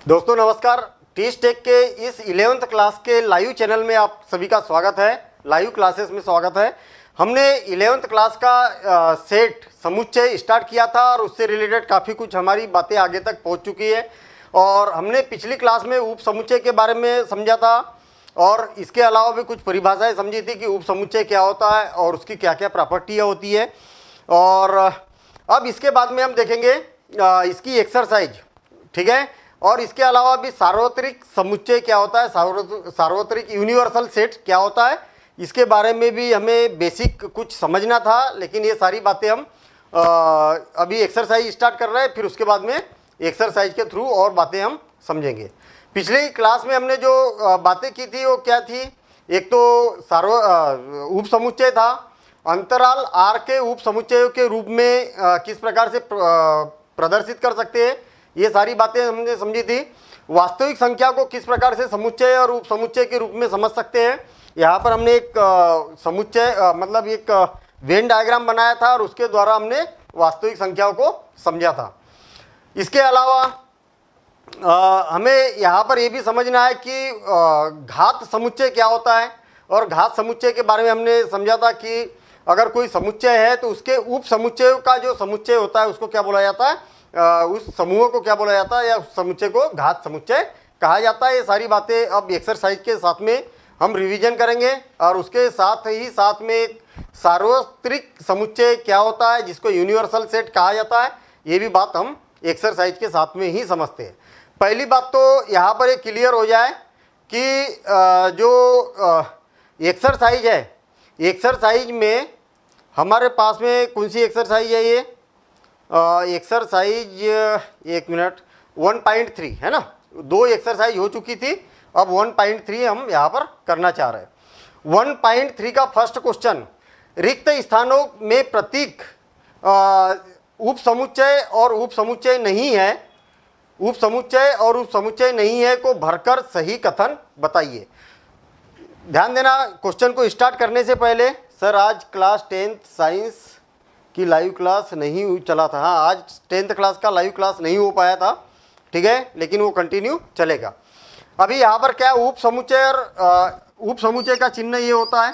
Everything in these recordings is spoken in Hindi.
दोस्तों नमस्कार। टीच टेक के इस 11th क्लास के लाइव चैनल में आप सभी का स्वागत है। लाइव क्लासेस में स्वागत है। हमने 11th क्लास का सेट समुच्चय स्टार्ट किया था और उससे रिलेटेड काफ़ी कुछ हमारी बातें आगे तक पहुंच चुकी है। और हमने पिछली क्लास में उप समुच्चय के बारे में समझा था और इसके अलावा भी कुछ परिभाषाएं समझी थी कि उप समुच्चय क्या होता है और उसकी क्या क्या प्रॉपर्टियाँ होती है। और अब इसके बाद में हम देखेंगे इसकी एक्सरसाइज, ठीक है। और इसके अलावा भी सार्वत्रिक समुच्चय क्या होता है, सार्वत्रिक यूनिवर्सल सेट क्या होता है, इसके बारे में भी हमें बेसिक कुछ समझना था। लेकिन ये सारी बातें हम अभी एक्सरसाइज स्टार्ट कर रहे हैं, फिर उसके बाद में एक्सरसाइज के थ्रू और बातें हम समझेंगे। पिछली क्लास में हमने जो बातें की थी वो क्या थी, एक तो उप समुच्चय था, अंतराल आर के उप समुच्चयों के रूप में किस प्रकार से प्रदर्शित कर सकते हैं, ये सारी बातें हमने समझी थी। वास्तविक संख्या को किस प्रकार से समुच्चय और उप समुच्चय के रूप में समझ सकते हैं, यहाँ पर हमने एक समुच्चय मतलब एक वेन डायग्राम बनाया था और उसके द्वारा हमने वास्तविक संख्याओं को समझा था। इसके अलावा हमें यहाँ पर ये भी समझना है कि घात समुच्चय क्या होता है। और घात समुच्चय के बारे में हमने समझा था कि अगर कोई समुच्चय है तो उसके उप समुच्चयों का जो समुच्चय होता है उसको क्या बोला जाता है, उस समूह को क्या बोला जाता है या उस समुच्चय को घात समुच्चय कहा जाता है। ये सारी बातें अब एक्सरसाइज के साथ में हम रिवीजन करेंगे। और उसके साथ में एक सार्वत्रिक समुच्चय क्या होता है जिसको यूनिवर्सल सेट कहा जाता है, ये भी बात हम एक्सरसाइज के साथ में ही समझते हैं। पहली बात तो यहाँ पर एक क्लियर हो जाए कि जो एक्सरसाइज है, एक्सरसाइज में हमारे पास में कौन सी एक्सरसाइज है, ये एक्सरसाइज 1.3 है ना। दो एक्सरसाइज हो चुकी थी, अब 1.3 हम यहाँ पर करना चाह रहे हैं। 1.3 का फर्स्ट क्वेश्चन, रिक्त स्थानों में प्रतीक उप समुच्चय और उप समुच्चय नहीं है, उप समुच्चय और उप समुच्चय नहीं है को भरकर सही कथन बताइए। ध्यान देना, क्वेश्चन को स्टार्ट करने से पहले, सर आज क्लास 10th साइंस की लाइव क्लास नहीं चला था। हाँ, आज 10th क्लास का लाइव क्लास नहीं हो पाया था, ठीक है, लेकिन वो कंटिन्यू चलेगा। अभी यहाँ पर क्या उप समुच्चय और उप समुच्चय का चिन्ह ये होता है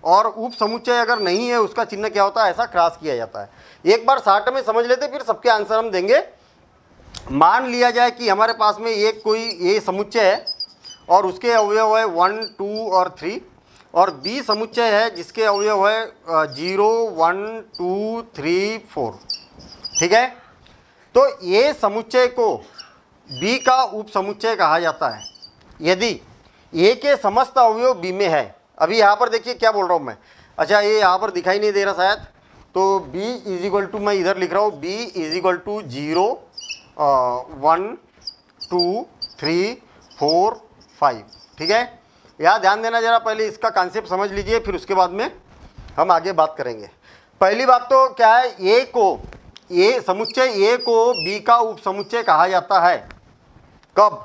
और उप समुच्चय अगर नहीं है उसका चिन्ह क्या होता है, ऐसा क्रॉस किया जाता है। एक बार शॉर्ट में समझ लेते फिर सबके आंसर हम देंगे। मान लिया जाए कि हमारे पास में एक कोई ये समुच्चय है और उसके अवयव है 1, 2 और 3, और बी समुच्चय है जिसके अवयव है 0, 1, 2, 3, 4, ठीक है। तो ये समुच्चय को बी का उप समुच्चय कहा जाता है यदि ए के समस्त अवयव बी में है। अभी यहाँ पर देखिए क्या बोल रहा हूँ मैं, अच्छा ये यहाँ पर दिखाई नहीं दे रहा शायद, तो बी इज इक्वल टू, मैं इधर लिख रहा हूँ बी इज इक्वल टू 0, 1, 2, 3, 4, 5, ठीक है। यहाँ ध्यान देना, जरा पहले इसका कॉन्सेप्ट समझ लीजिए, फिर उसके बाद में हम आगे बात करेंगे। पहली बात तो क्या है, ए को, ए समुच्चय ए को बी का उप समुच्चय कहा जाता है कब,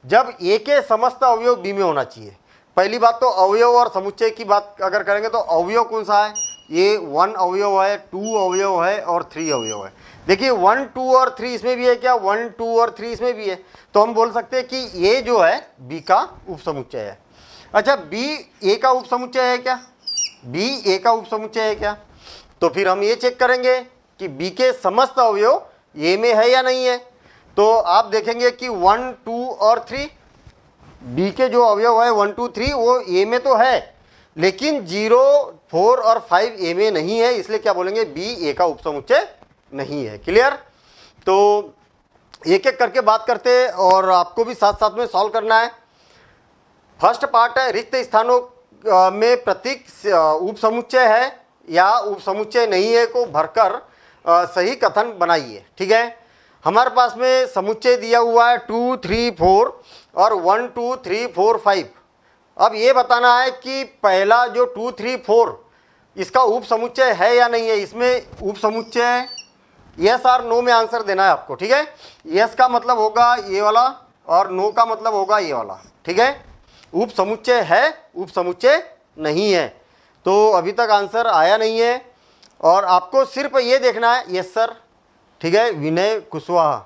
जब ए के समस्त अवयव बी में होना चाहिए। पहली बात तो अवयव और समुच्चय की बात अगर करेंगे तो अवयव कौन सा है, ये 1 अवयव है, 2 अवयव है और 3 अवयव है। देखिए 1, 2 और 3 इसमें भी है क्या, 1, 2 और 3 इसमें भी है, तो हम बोल सकते हैं कि ये जो है बी का उप समुच्चय है। अच्छा, बी ए का उप समुच्चय है क्या, बी ए का उप समुच्चय है क्या, तो फिर हम ये चेक करेंगे कि बी के समस्त अवयव ए में है या नहीं है। तो आप देखेंगे कि 1, 2 और 3, बी के जो अवयव है 1, 2, 3 वो ए में तो है, लेकिन 0, 4 और 5 ए में नहीं है, इसलिए क्या बोलेंगे, बी ए का उप समुच्चय नहीं है। क्लियर। तो एक एक करके बात करते हैं और आपको भी साथ साथ में सॉल्व करना है। फर्स्ट पार्ट है, रिक्त स्थानों में प्रतीक उप समुच्चय है या उप समुच्चय नहीं है को भरकर सही कथन बनाइए, ठीक है। हमारे पास में समुच्चय दिया हुआ है 2, 3, 4 और 1, 2, 3, 4, 5। अब ये बताना है कि पहला जो 2, 3, 4 इसका उप समुच्चय है या नहीं है। इसमें उप समुच्चय यस और नो में आंसर देना है आपको, ठीक है। यस का मतलब होगा ये वाला और नो का मतलब होगा ये वाला, ठीक है। उप समुच्चय है, उप समुच्चय नहीं है, तो अभी तक आंसर आया नहीं है। और आपको सिर्फ ये देखना है, यस सर, ठीक है, विनय कुशवाहा,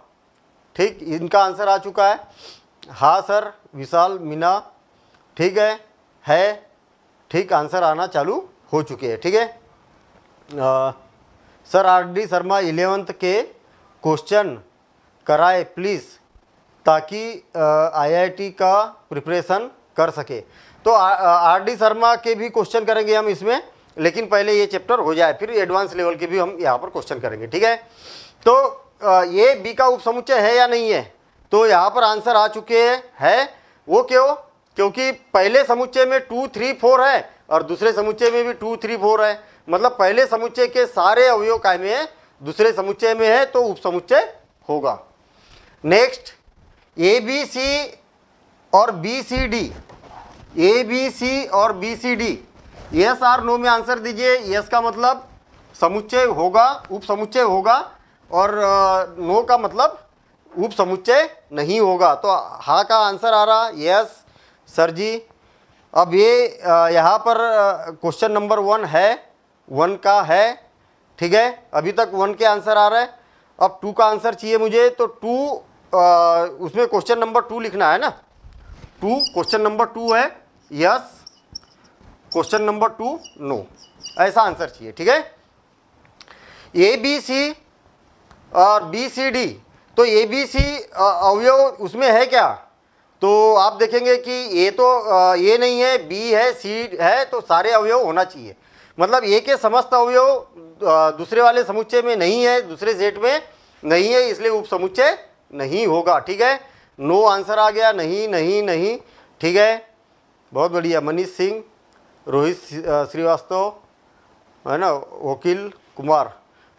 ठीक, इनका आंसर आ चुका है। हाँ सर, विशाल मीना, ठीक है, ठीक, आंसर आना चालू हो चुके हैं। ठीक है सर, RD शर्मा 11th के क्वेश्चन कराए प्लीज़, ताकि IIT का प्रिपरेशन कर सके। तो RD शर्मा के भी क्वेश्चन करेंगे हम इसमें, लेकिन पहले ये चैप्टर हो जाए, फिर एडवांस लेवल के भी हम यहाँ पर क्वेश्चन करेंगे। ठीक है, तो ये बी का उपसमुच्चय है या नहीं है, तो यहाँ पर आंसर आ चुके हैं। वो क्यों? क्योंकि पहले समुच्चय में 2, 3, 4 है और दूसरे समुच्चय में भी 2, 3, 4 है। मतलब पहले समुच्चय के सारे अवयव कायमे हैं, दूसरे समुच्चय में है तो उपसमुच्चय होगा। नेक्स्ट, ABC और BCD, ABC और BCD, यस और नो में आंसर दीजिए। यस का मतलब समुच्चय होगा, उपसमुच्चय होगा, और नो का मतलब उपसमुच्चय नहीं होगा। तो हाँ का आंसर आ रहा, यस सर जी। अब ये यहाँ पर क्वेश्चन नंबर 1 है, 1 का है। ठीक है, अभी तक 1 के आंसर आ रहा है। अब 2 का आंसर चाहिए मुझे, तो 2 उसमें क्वेश्चन नंबर 2 लिखना है ना। 2 क्वेश्चन नंबर 2 है यस, क्वेश्चन नंबर 2 नो, ऐसा आंसर चाहिए। ठीक है, ABC और BCD, तो ABC अवयव उसमें है क्या, तो आप देखेंगे कि ए तो ए नहीं है, बी है, सी है, तो सारे अवयव होना चाहिए। मतलब ए के समस्त अवयव दूसरे वाले समुच्चय में नहीं है, दूसरे सेट में नहीं है, इसलिए उपसमुच्चय नहीं होगा। ठीक है, नो आंसर आ गया, नहीं नहीं नहीं। ठीक है, बहुत बढ़िया। मनीष सिंह, रोहित श्रीवास्तव, है ना, वकील कुमार,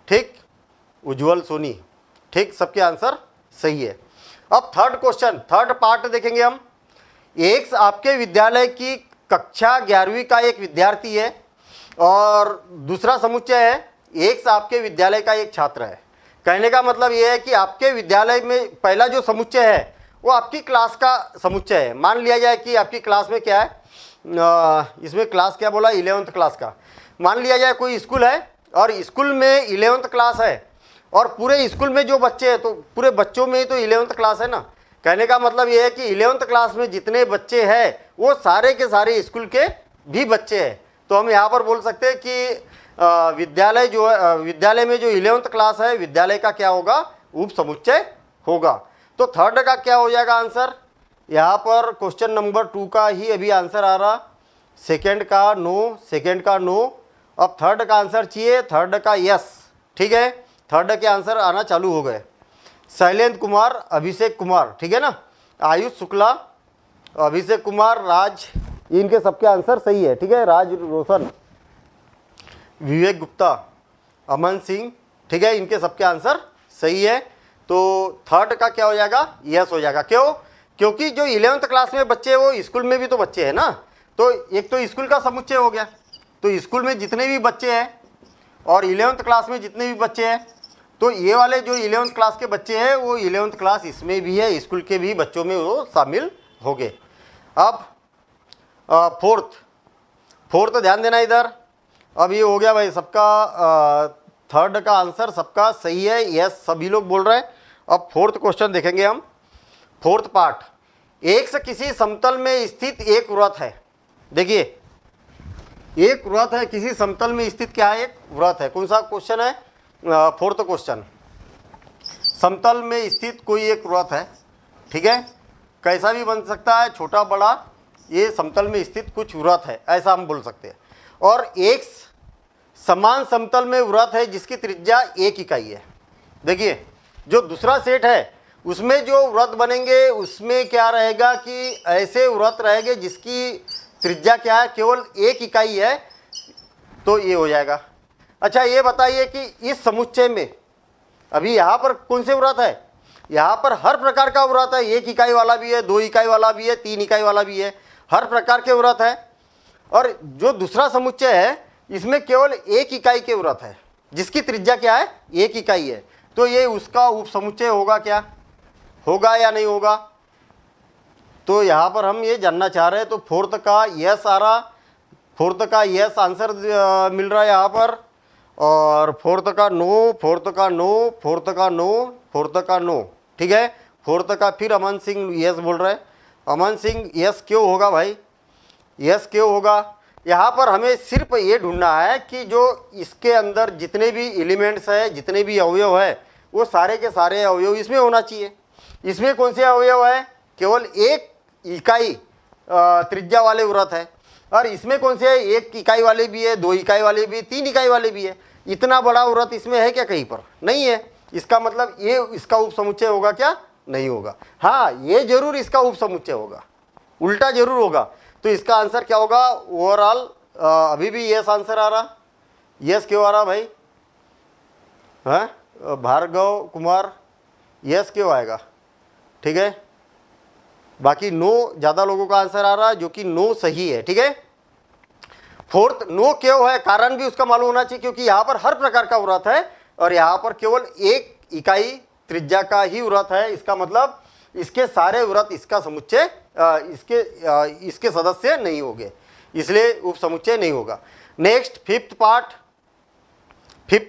ठीक, उज्जवल सोनी, ठीक, सबके आंसर सही है। अब थर्ड क्वेश्चन, थर्ड पार्ट देखेंगे हम। एक आपके विद्यालय की कक्षा 11वीं का एक विद्यार्थी है और दूसरा समुच्चय है एक आपके विद्यालय का एक छात्र है। कहने का मतलब ये है कि आपके विद्यालय में पहला जो समुच्चय है वो आपकी क्लास का समुच्चय है। मान लिया जाए कि आपकी क्लास में क्या है, इसमें क्लास क्या बोला, 11th क्लास का। मान लिया जाए कोई स्कूल है और स्कूल में 11th क्लास है और पूरे स्कूल में जो बच्चे हैं तो पूरे बच्चों में ही तो 11th क्लास है ना। कहने का मतलब ये है कि 11th क्लास में जितने बच्चे हैं वो सारे के सारे स्कूल के भी बच्चे हैं। तो हम यहाँ पर बोल सकते हैं कि विद्यालय जो है, विद्यालय में जो 11th क्लास है, विद्यालय का क्या होगा, उप समुच्चय होगा। तो थर्ड का क्या हो जाएगा आंसर, यहाँ पर क्वेश्चन नंबर 2 का ही अभी आंसर आ रहा, सेकंड का नो, सेकंड का नो। अब थर्ड का आंसर चाहिए, थर्ड का यस। ठीक है, थर्ड के आंसर आना चालू हो गए। शैलेंद्र कुमार, अभिषेक कुमार, ठीक है ना, आयुष शुक्ला, अभिषेक कुमार, राज, इनके सबके आंसर सही है। ठीक है, राज रोशन, विवेक गुप्ता, अमन सिंह, ठीक है, इनके सबके आंसर सही है। तो थर्ड का क्या हो जाएगा, यस हो जाएगा। क्यों? क्योंकि जो 11th क्लास में बच्चे हैं वो स्कूल में भी तो बच्चे हैं ना। तो एक तो स्कूल का समुच्चय हो गया, तो स्कूल में जितने भी बच्चे हैं और 11th क्लास में जितने भी बच्चे हैं, तो ये वाले जो 11th क्लास के बच्चे हैं वो 11th क्लास इसमें भी है, स्कूल के भी बच्चों में वो शामिल हो गए। अब फोर्थ ध्यान देना इधर। अब ये हो गया भाई सबका, थर्ड का आंसर सबका सही है, यस सभी लोग बोल रहे हैं। अब फोर्थ क्वेश्चन देखेंगे हम, फोर्थ पार्ट। एक से किसी समतल में स्थित एक वृत्त है। देखिए एक वृत्त है, किसी समतल में स्थित क्या है, एक वृत्त है। कौन सा क्वेश्चन है, फोर्थ क्वेश्चन। समतल में स्थित कोई एक वृत्त है, ठीक है, कैसा भी बन सकता है, छोटा बड़ा, ये समतल में स्थित कुछ वृत्त है, ऐसा हम बोल सकते हैं। और एक समान समतल में वृत्त है जिसकी त्रिज्या 1 इकाई है। देखिए जो दूसरा सेट है उसमें जो वृत्त बनेंगे उसमें क्या रहेगा कि ऐसे वृत्त रहेंगे जिसकी त्रिज्या क्या है, केवल 1 इकाई है, तो ये हो जाएगा। अच्छा ये बताइए कि इस समुच्चय में अभी यहाँ पर कौन से वृत्त है, यहाँ पर हर प्रकार का वृत्त है, 1 इकाई वाला भी है, 2 इकाई वाला भी है, 3 इकाई वाला भी है, हर प्रकार के वृत्त है। और जो दूसरा समुच्चय है इसमें केवल 1 इकाई के वृत्त है जिसकी त्रिज्या क्या है, 1 इकाई है। तो ये उसका उपसमुच्चय होगा, क्या होगा या नहीं होगा, तो यहाँ पर हम ये जानना चाह रहे हैं। तो फोर्थ का यस आ रहा, फोर्थ का यस आंसर मिल रहा है यहाँ पर, और फोर्थ का नो, फोर्थ का नो, फोर्थ का नो, फोर्थ का नो। ठीक है, फोर्थ का फिर अमन सिंह यस बोल रहे हैं। अमन सिंह यस क्यों होगा भाई, यस क्यों होगा? यहाँ पर हमें सिर्फ ये ढूंढना है कि जो इसके अंदर जितने भी एलिमेंट्स है, जितने भी अवयव है, वो सारे के सारे अवयव इसमें होना चाहिए। इसमें कौन से अवयव है? केवल एक इकाई त्रिज्या वाले वृत्त है। और इसमें कौन से है? एक इकाई वाले भी है, 2 इकाई वाले भी, 3 इकाई वाले भी है। इतना बड़ा वृत्त इसमें है क्या? कहीं पर नहीं है। इसका मतलब ये इसका उपसमुच्चय होगा क्या? नहीं होगा। हाँ, ये जरूर इसका उपसमुच्चय होगा, उल्टा जरूर होगा। तो इसका आंसर क्या होगा? ओवरऑल अभी भी यस आंसर आ रहा। यस क्यों आ रहा भाई? हाँ, भार्गव कुमार यस क्यों आएगा? ठीक है, बाकी नो ज़्यादा लोगों का आंसर आ रहा है, जो कि नो सही है। ठीक है, फोर्थ नो क्यों है? कारण भी उसका मालूम होना चाहिए, क्योंकि यहाँ पर हर प्रकार का वृत्त है और यहाँ पर केवल एक इकाई त्रिज्या का ही वृत्त है। इसका मतलब इसके सारे वृत्त इसका समुच्चय इसके सदस्य नहीं होंगे, इसलिए उपसमुच्चय नहीं होगा। नेक्स्ट फिफ्थ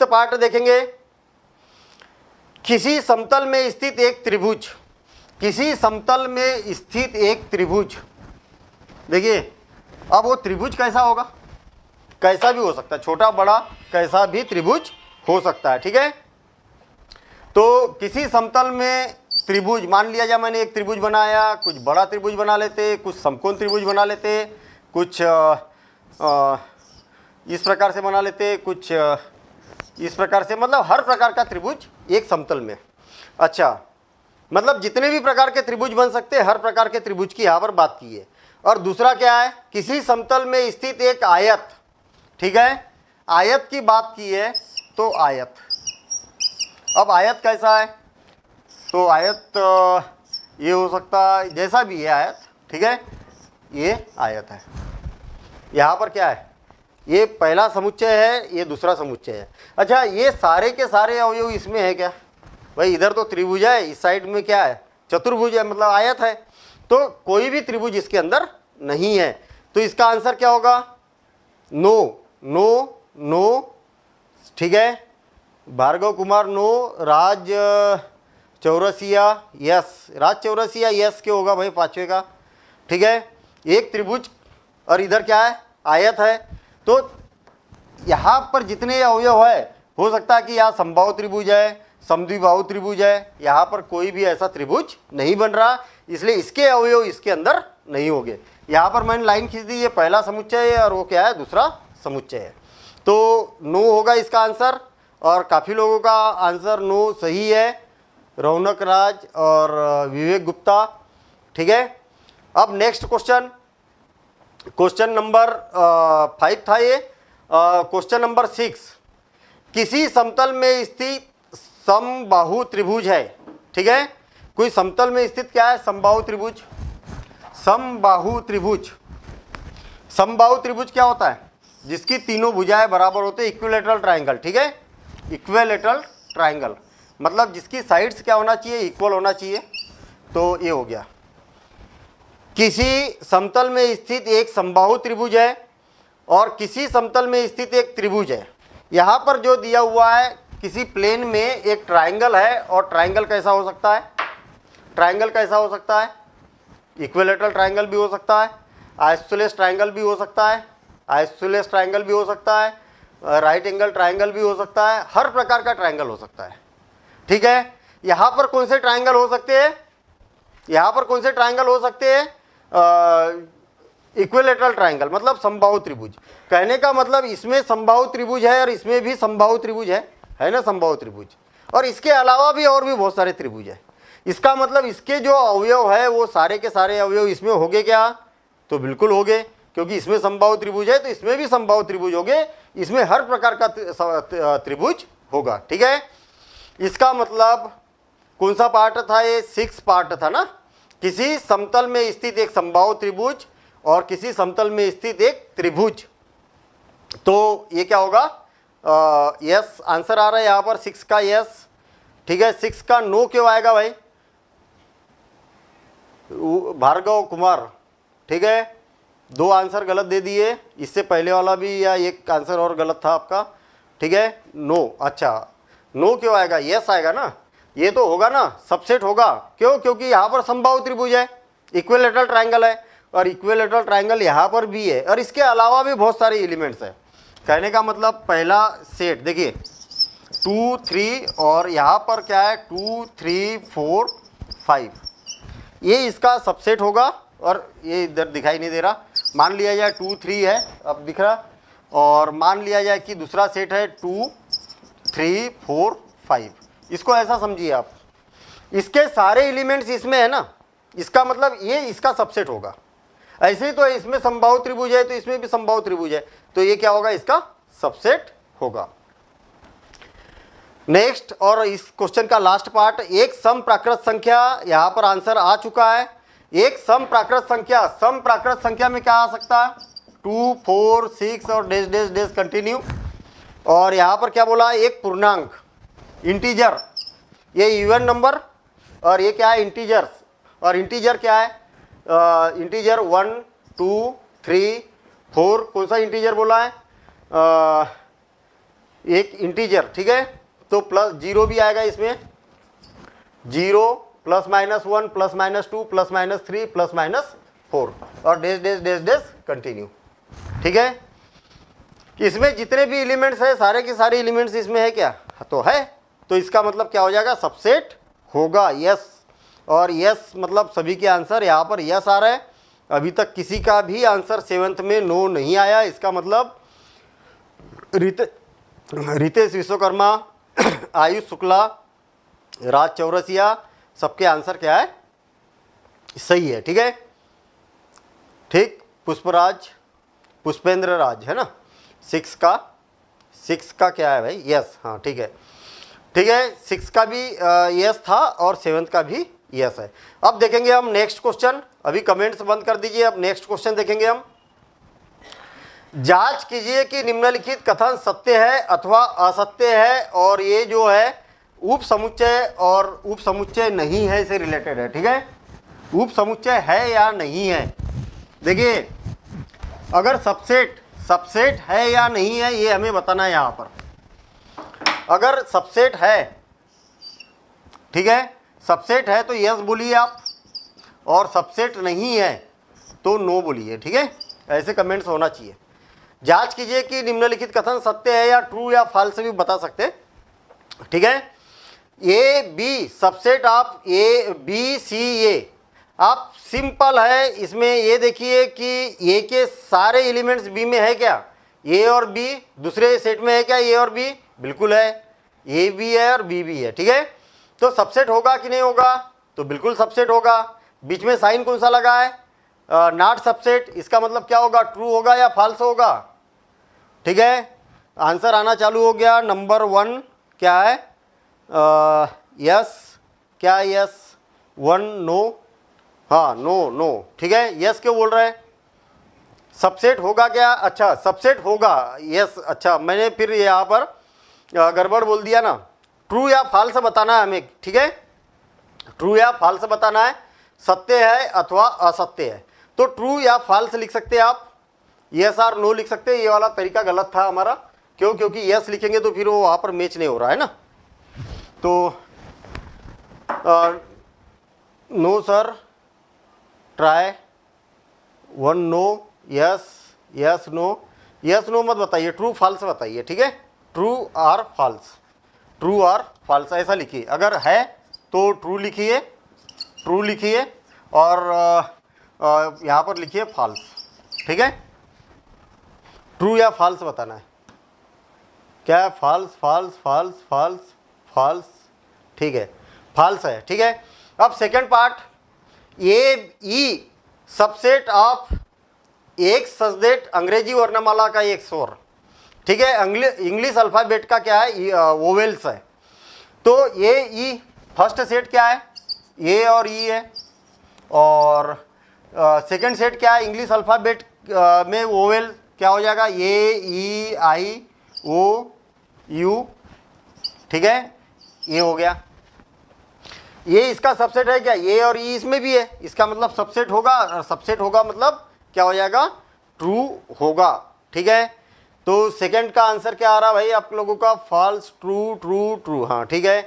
पार्ट देखेंगे। किसी समतल में स्थित एक त्रिभुज, किसी समतल में स्थित एक त्रिभुज, देखिए अब वो त्रिभुज कैसा होगा? कैसा भी हो सकता है, छोटा बड़ा कैसा भी त्रिभुज हो सकता है। ठीक है, तो किसी समतल में त्रिभुज, मान लिया जाए मैंने एक त्रिभुज बनाया, कुछ बड़ा त्रिभुज बना लेते, कुछ समकोण त्रिभुज बना लेते, कुछ इस प्रकार से बना लेते, कुछ इस प्रकार से, मतलब हर प्रकार का त्रिभुज एक समतल में। अच्छा, मतलब जितने भी प्रकार के त्रिभुज बन सकते हैं, हर प्रकार के त्रिभुज की यहाँ पर बात की है। और दूसरा क्या है? किसी समतल में स्थित एक आयत। ठीक है, आयत की बात की है, तो आयत, अब आयत कैसा है? तो आयत ये हो सकता है, जैसा भी है आयत। ठीक है, ये आयत है। यहाँ पर क्या है? ये पहला समुच्चय है, ये दूसरा समुच्चय है। अच्छा, ये सारे के सारे अवयव इसमें है क्या भाई? इधर तो त्रिभुज है, इस साइड में क्या है? चतुर्भुज है, मतलब आयत है। तो कोई भी त्रिभुज इसके अंदर नहीं है। तो इसका आंसर क्या होगा? No, no, no. ठीक है, Bhargav Kumar no, Raj Chaurasia yes, Raj Chaurasia yes क्यों होगा भाई? पांचवे का। ठीक है, एक त्रिभुज और इधर क्या है? आयत है। तो यहाँ पर जितने अवयव है, हो सकता है कि यहाँ समबाहु त्रिभुज है, समद्विबाहु त्रिभुज है, यहाँ पर कोई भी ऐसा त्रिभुज नहीं बन रहा, इसलिए इसके अवयव इसके अंदर नहीं होंगे। यहाँ पर मैंने लाइन खींच दी, ये पहला समुच्चय है और वो क्या है? दूसरा समुच्चय है। तो नो होगा इसका आंसर, और काफ़ी लोगों का आंसर नो सही है, रौनक राज और विवेक गुप्ता। ठीक है, अब नेक्स्ट क्वेश्चन, क्वेश्चन नंबर 5 था ये। क्वेश्चन नंबर 6, किसी समतल में स्थित समबाहु त्रिभुज है। ठीक है, कोई समतल में स्थित क्या है? समबाहु त्रिभुज। समबाहु त्रिभुज, समबाहु त्रिभुज क्या होता है? जिसकी तीनों भुजाएं बराबर होते हैं, इक्विलेटरल ट्राइंगल। ठीक है, इक्विलेटरल ट्राइंगल मतलब जिसकी साइड्स क्या होना चाहिए? इक्वल होना चाहिए। तो ये हो गया। किसी समतल में स्थित एक समबाहु त्रिभुज है और किसी समतल में स्थित एक त्रिभुज है। यहाँ पर जो दिया हुआ है, किसी प्लेन में एक ट्राइंगल है, और ट्राइंगल कैसा हो सकता है? ट्राइंगल कैसा हो सकता है? इक्विलेटरल ट्राइंगल भी हो सकता है, आइसोसेलेस ट्राइंगल भी हो सकता है, आइसोसेलेस ट्राइंगल भी हो सकता है, राइट एंगल ट्राइंगल भी हो सकता है, हर प्रकार का ट्राइंगल हो सकता है। ठीक है, यहाँ पर कौन से ट्राइंगल हो सकते हैं? यहाँ पर कौन से ट्राइंगल हो सकते हैं? इक्विलेटरल ट्राइंगल मतलब समबाहु त्रिभुज। कहने का मतलब इसमें समबाहु त्रिभुज है और इसमें भी समबाहु त्रिभुज है ना, समबाहु त्रिभुज। और इसके अलावा भी और भी बहुत सारे त्रिभुज है। इसका मतलब इसके जो अवयव है वो सारे के सारे अवयव इसमें होंगे क्या? तो बिल्कुल होंगे, क्योंकि इसमें समबाहु त्रिभुज है तो इसमें भी समबाहु त्रिभुज होंगे, इसमें हर प्रकार का त्रिभुज होगा। ठीक है, इसका मतलब कौन सा पार्ट था ये? 6 पार्ट था ना। किसी समतल में स्थित एक समबाहु त्रिभुज और किसी समतल में स्थित एक त्रिभुज। तो ये क्या होगा? यस आंसर आ रहा है यहाँ पर 6 का यस। ठीक है, 6 का नो क्यों आएगा भाई? भार्गव कुमार। ठीक है, 2 आंसर गलत दे दिए, इससे पहले वाला भी या एक आंसर और गलत था आपका। ठीक है, नो। अच्छा, नो क्यों आएगा? यस आएगा ना। ये तो होगा ना, सबसेट होगा। क्यों? क्योंकि यहाँ पर समबाहु त्रिभुज है, इक्विलेटरल ट्रायंगल है, और इक्विलेटरल ट्रायंगल यहाँ पर भी है, और इसके अलावा भी बहुत सारे एलिमेंट्स हैं। कहने का मतलब पहला सेट देखिए 2 3 और यहाँ पर क्या है 2 3 4 5, ये इसका सबसेट होगा। और ये इधर दिखाई नहीं दे रहा, मान लिया जाए 2 3 है, अब दिख रहा, और मान लिया जाए कि दूसरा सेट है 2 3 4 5। इसको ऐसा समझिए आप, इसके सारे एलिमेंट्स इसमें है ना, इसका मतलब ये इसका सबसेट होगा। ऐसे ही तो इसमें समबाहु त्रिभुज है तो इसमें भी समबाहु त्रिभुज है, तो ये क्या होगा, इसका सबसेट होगा। नेक्स्ट, और इस क्वेश्चन का लास्ट पार्ट, एक सम प्राकृत संख्या, यहाँ पर आंसर आ चुका है। एक सम प्राकृत संख्या, सम प्राकृत संख्या में क्या आ सकता है 2 4 6 और डैश डैश डैश कंटिन्यू। और यहाँ पर क्या बोला, एक पूर्णांक इंटीजर, ये इवन नंबर, और ये क्या है इंटीजर्स, और इंटीजर क्या है इंटीजर 1 2 3 4, कौन सा इंटीजर बोला है एक इंटीजर, ठीक है। तो प्लस 0 भी आएगा इसमें, 0 +-1 +-2 +-3 +-4 और dash dash dash dash continue, ठीक है। इसमें जितने भी एलिमेंट्स है सारे के सारे एलिमेंट्स इसमें है क्या, तो है, तो इसका मतलब क्या हो जाएगा, सबसेट होगा, यस। और यस मतलब सभी के आंसर यहाँ पर यस आ रहा है। अभी तक किसी का भी आंसर 7th में नो नहीं आया, इसका मतलब रितेश विश्वकर्मा, आयुष शुक्ला, राज चौरसिया, सबके आंसर क्या है, सही है, ठीक है। ठीक, पुष्पराज, पुष्पेंद्र राज है ना, 6 का क्या है भाई, यस, हाँ ठीक है, ठीक है। 6 का भी यस था और 7th का भी यस है। अब देखेंगे हम नेक्स्ट क्वेश्चन, अभी कमेंट्स बंद कर दीजिए, अब नेक्स्ट क्वेश्चन देखेंगे हम। जांच कीजिए कि निम्नलिखित कथन सत्य है अथवा असत्य है, और ये जो है उप समुच्चय और उप समुच्चय नहीं है से रिलेटेड है, ठीक है। उप समुच्चय है या नहीं है, देखिए अगर सबसेट है या नहीं है ये हमें बताना है यहाँ पर। अगर सबसेट है, ठीक है, सबसेट है तो यस बोलिए आप, और सबसेट नहीं है तो नो बोलिए, ठीक है। ऐसे कमेंट्स होना चाहिए। जांच कीजिए कि निम्नलिखित कथन सत्य है, या ट्रू या फॉल्स भी बता सकते हैं, ठीक है। ए बी सबसेट आप ए बी सी ए, आप सिंपल है इसमें ये देखिए कि ए के सारे एलिमेंट्स बी में है क्या, ए और बी दूसरे सेट में है क्या, ए और बी बिल्कुल है, ए भी है और बी भी है, ठीक है। तो सबसेट होगा कि नहीं होगा, तो बिल्कुल सबसेट होगा। बीच में साइन कौन सा लगा है, नॉट सबसेट, इसका मतलब क्या होगा, ट्रू होगा या फॉल्स होगा, ठीक है। आंसर आना चालू हो गया। नंबर 1 क्या है, यस, क्या यस, 1 नो, हाँ नो, ठीक है। यस क्यों बोल रहे हैं, सबसेट होगा क्या, अच्छा सबसेट होगा, यस, अच्छा मैंने फिर यहाँ पर गड़बड़ बोल दिया ना, ट्रू या फॉल्स बताना है हमें, ठीक है। ट्रू या फॉल्स बताना है, सत्य है अथवा असत्य है, तो ट्रू या फॉल्स लिख सकते हैं आप, यस और नो लिख सकते हैं। ये वाला तरीका गलत था हमारा, क्यों, क्योंकि यस लिखेंगे तो फिर वो वहाँ पर मैच नहीं हो रहा है ना, तो no sir, try 1 no, yes no मत बताइए, ट्रू फॉल्स बताइए, ठीक है। ट्रू और फॉल्स ऐसा लिखिए, अगर है तो ट्रू लिखिए और यहाँ पर लिखिए फॉल्स, ठीक है। ट्रू या फॉल्स बताना है, क्या है, फॉल्स, ठीक है, फॉल्स है, ठीक है। अब second part, A E subset of एक सजदेट अंग्रेजी वर्णमाला का एक स्वर, ठीक है। इंग्लिश अल्फ़ाबेट का क्या है, वोवेल्स है, तो ये ई फर्स्ट सेट क्या है, ए और ई है, और सेकंड सेट क्या है, इंग्लिश अल्फ़ाबेट में वोवेल क्या हो जाएगा, ए ई आई ओ यू, ठीक है, ये हो गया। ये इसका सबसेट है क्या, ए और ई इसमें भी है, इसका मतलब सबसेट होगा, और सबसेट होगा मतलब क्या हो जाएगा, ट्रू होगा, ठीक है। तो सेकंड का आंसर क्या आ रहा भाई आप लोगों का, फॉल्स, ट्रू, हाँ ठीक है,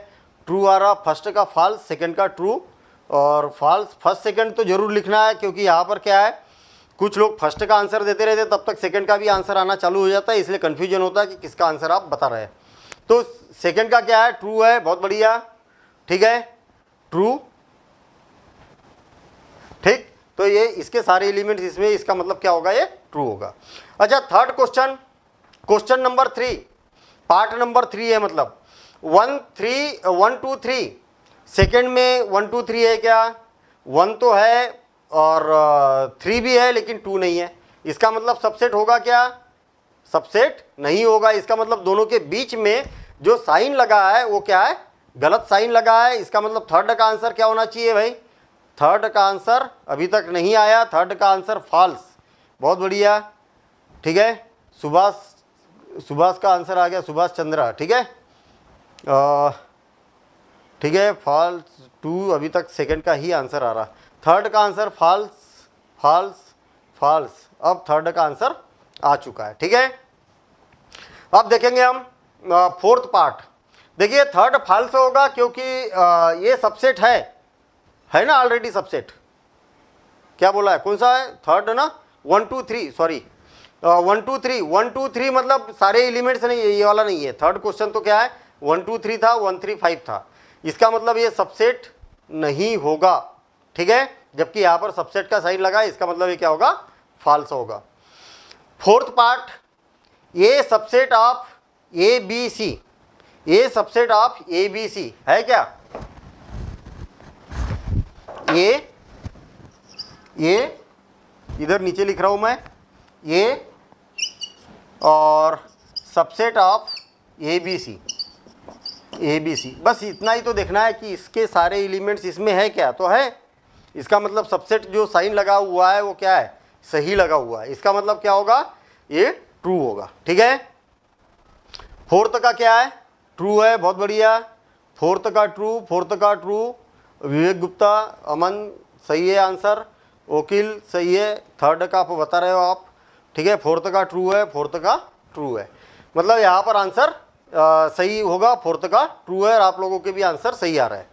ट्रू आ रहा, फर्स्ट का फॉल्स, सेकंड का ट्रू। और फॉल्स फर्स्ट सेकंड तो जरूर लिखना है, क्योंकि यहाँ पर क्या है, कुछ लोग फर्स्ट का आंसर देते रहते तब तक सेकंड का भी आंसर आना चालू हो जाता है, इसलिए कन्फ्यूजन होता है कि किसका आंसर आप बता रहे हैं। तो सेकंड का क्या है, ट्रू है, बहुत बढ़िया, ठीक है, ट्रू, ठीक। तो ये इसके सारे एलिमेंट्स इसमें, इसका मतलब क्या होगा, ये ट्रू होगा। अच्छा, third question, question number 3, part number 3 है, मतलब 1 2 3, सेकेंड में 1 2 3 है क्या, 1 तो है और 3 भी है, लेकिन 2 नहीं है। इसका मतलब सबसेट होगा क्या, सबसेट नहीं होगा। इसका मतलब दोनों के बीच में जो साइन लगा है वो क्या है, गलत साइन लगा है। इसका मतलब थर्ड का आंसर क्या होना चाहिए भाई, थर्ड का आंसर अभी तक नहीं आया, थर्ड का आंसर फॉल्स, बहुत बढ़िया, ठीक है। सुभाष का आंसर आ गया, सुभाष चंद्रा, ठीक है, ठीक है, फॉल्स 2, अभी तक सेकंड का ही आंसर आ रहा, थर्ड का आंसर फॉल्स फॉल्स फॉल्स, अब थर्ड का आंसर आ चुका है, ठीक है। अब देखेंगे हम फोर्थ पार्ट। देखिए थर्ड फॉल्स होगा, क्योंकि ये सबसेट है ना, ऑलरेडी सबसेट, क्या बोला है, कौन सा है, थर्ड ना, 1 2 3, सॉरी 1 2 3, 1 2 3 मतलब सारे एलिमेंट्स नहीं है, ये वाला नहीं है। थर्ड क्वेश्चन तो क्या है, 1 2 3 था, 1 3 5 था, इसका मतलब ये सबसेट नहीं होगा, ठीक है। जबकि यहाँ पर सबसेट का साइन लगा है, इसका मतलब ये क्या होगा, फॉल्स होगा। फोर्थ पार्ट, ये subset of A B C, ये subset of A B C है क्या, ये इधर नीचे लिख रहा हूं मैं, ये और subset of A B C, बस इतना ही तो देखना है कि इसके सारे एलिमेंट्स इसमें है क्या, तो है। इसका मतलब सबसेट जो साइन लगा हुआ है वो क्या है, सही लगा हुआ है, इसका मतलब क्या होगा, ये ट्रू होगा, ठीक है। फोर्थ का क्या है, ट्रू है, बहुत बढ़िया, फोर्थ का ट्रू, विवेक गुप्ता, अमन सही है आंसर, वकील सही है, थर्ड का आप बता रहे हो आप, ठीक है, फोर्थ का ट्रू है, मतलब यहाँ पर आंसर सही होगा, फोर्थ का ट्रू है, और आप लोगों के भी आंसर सही आ रहा है।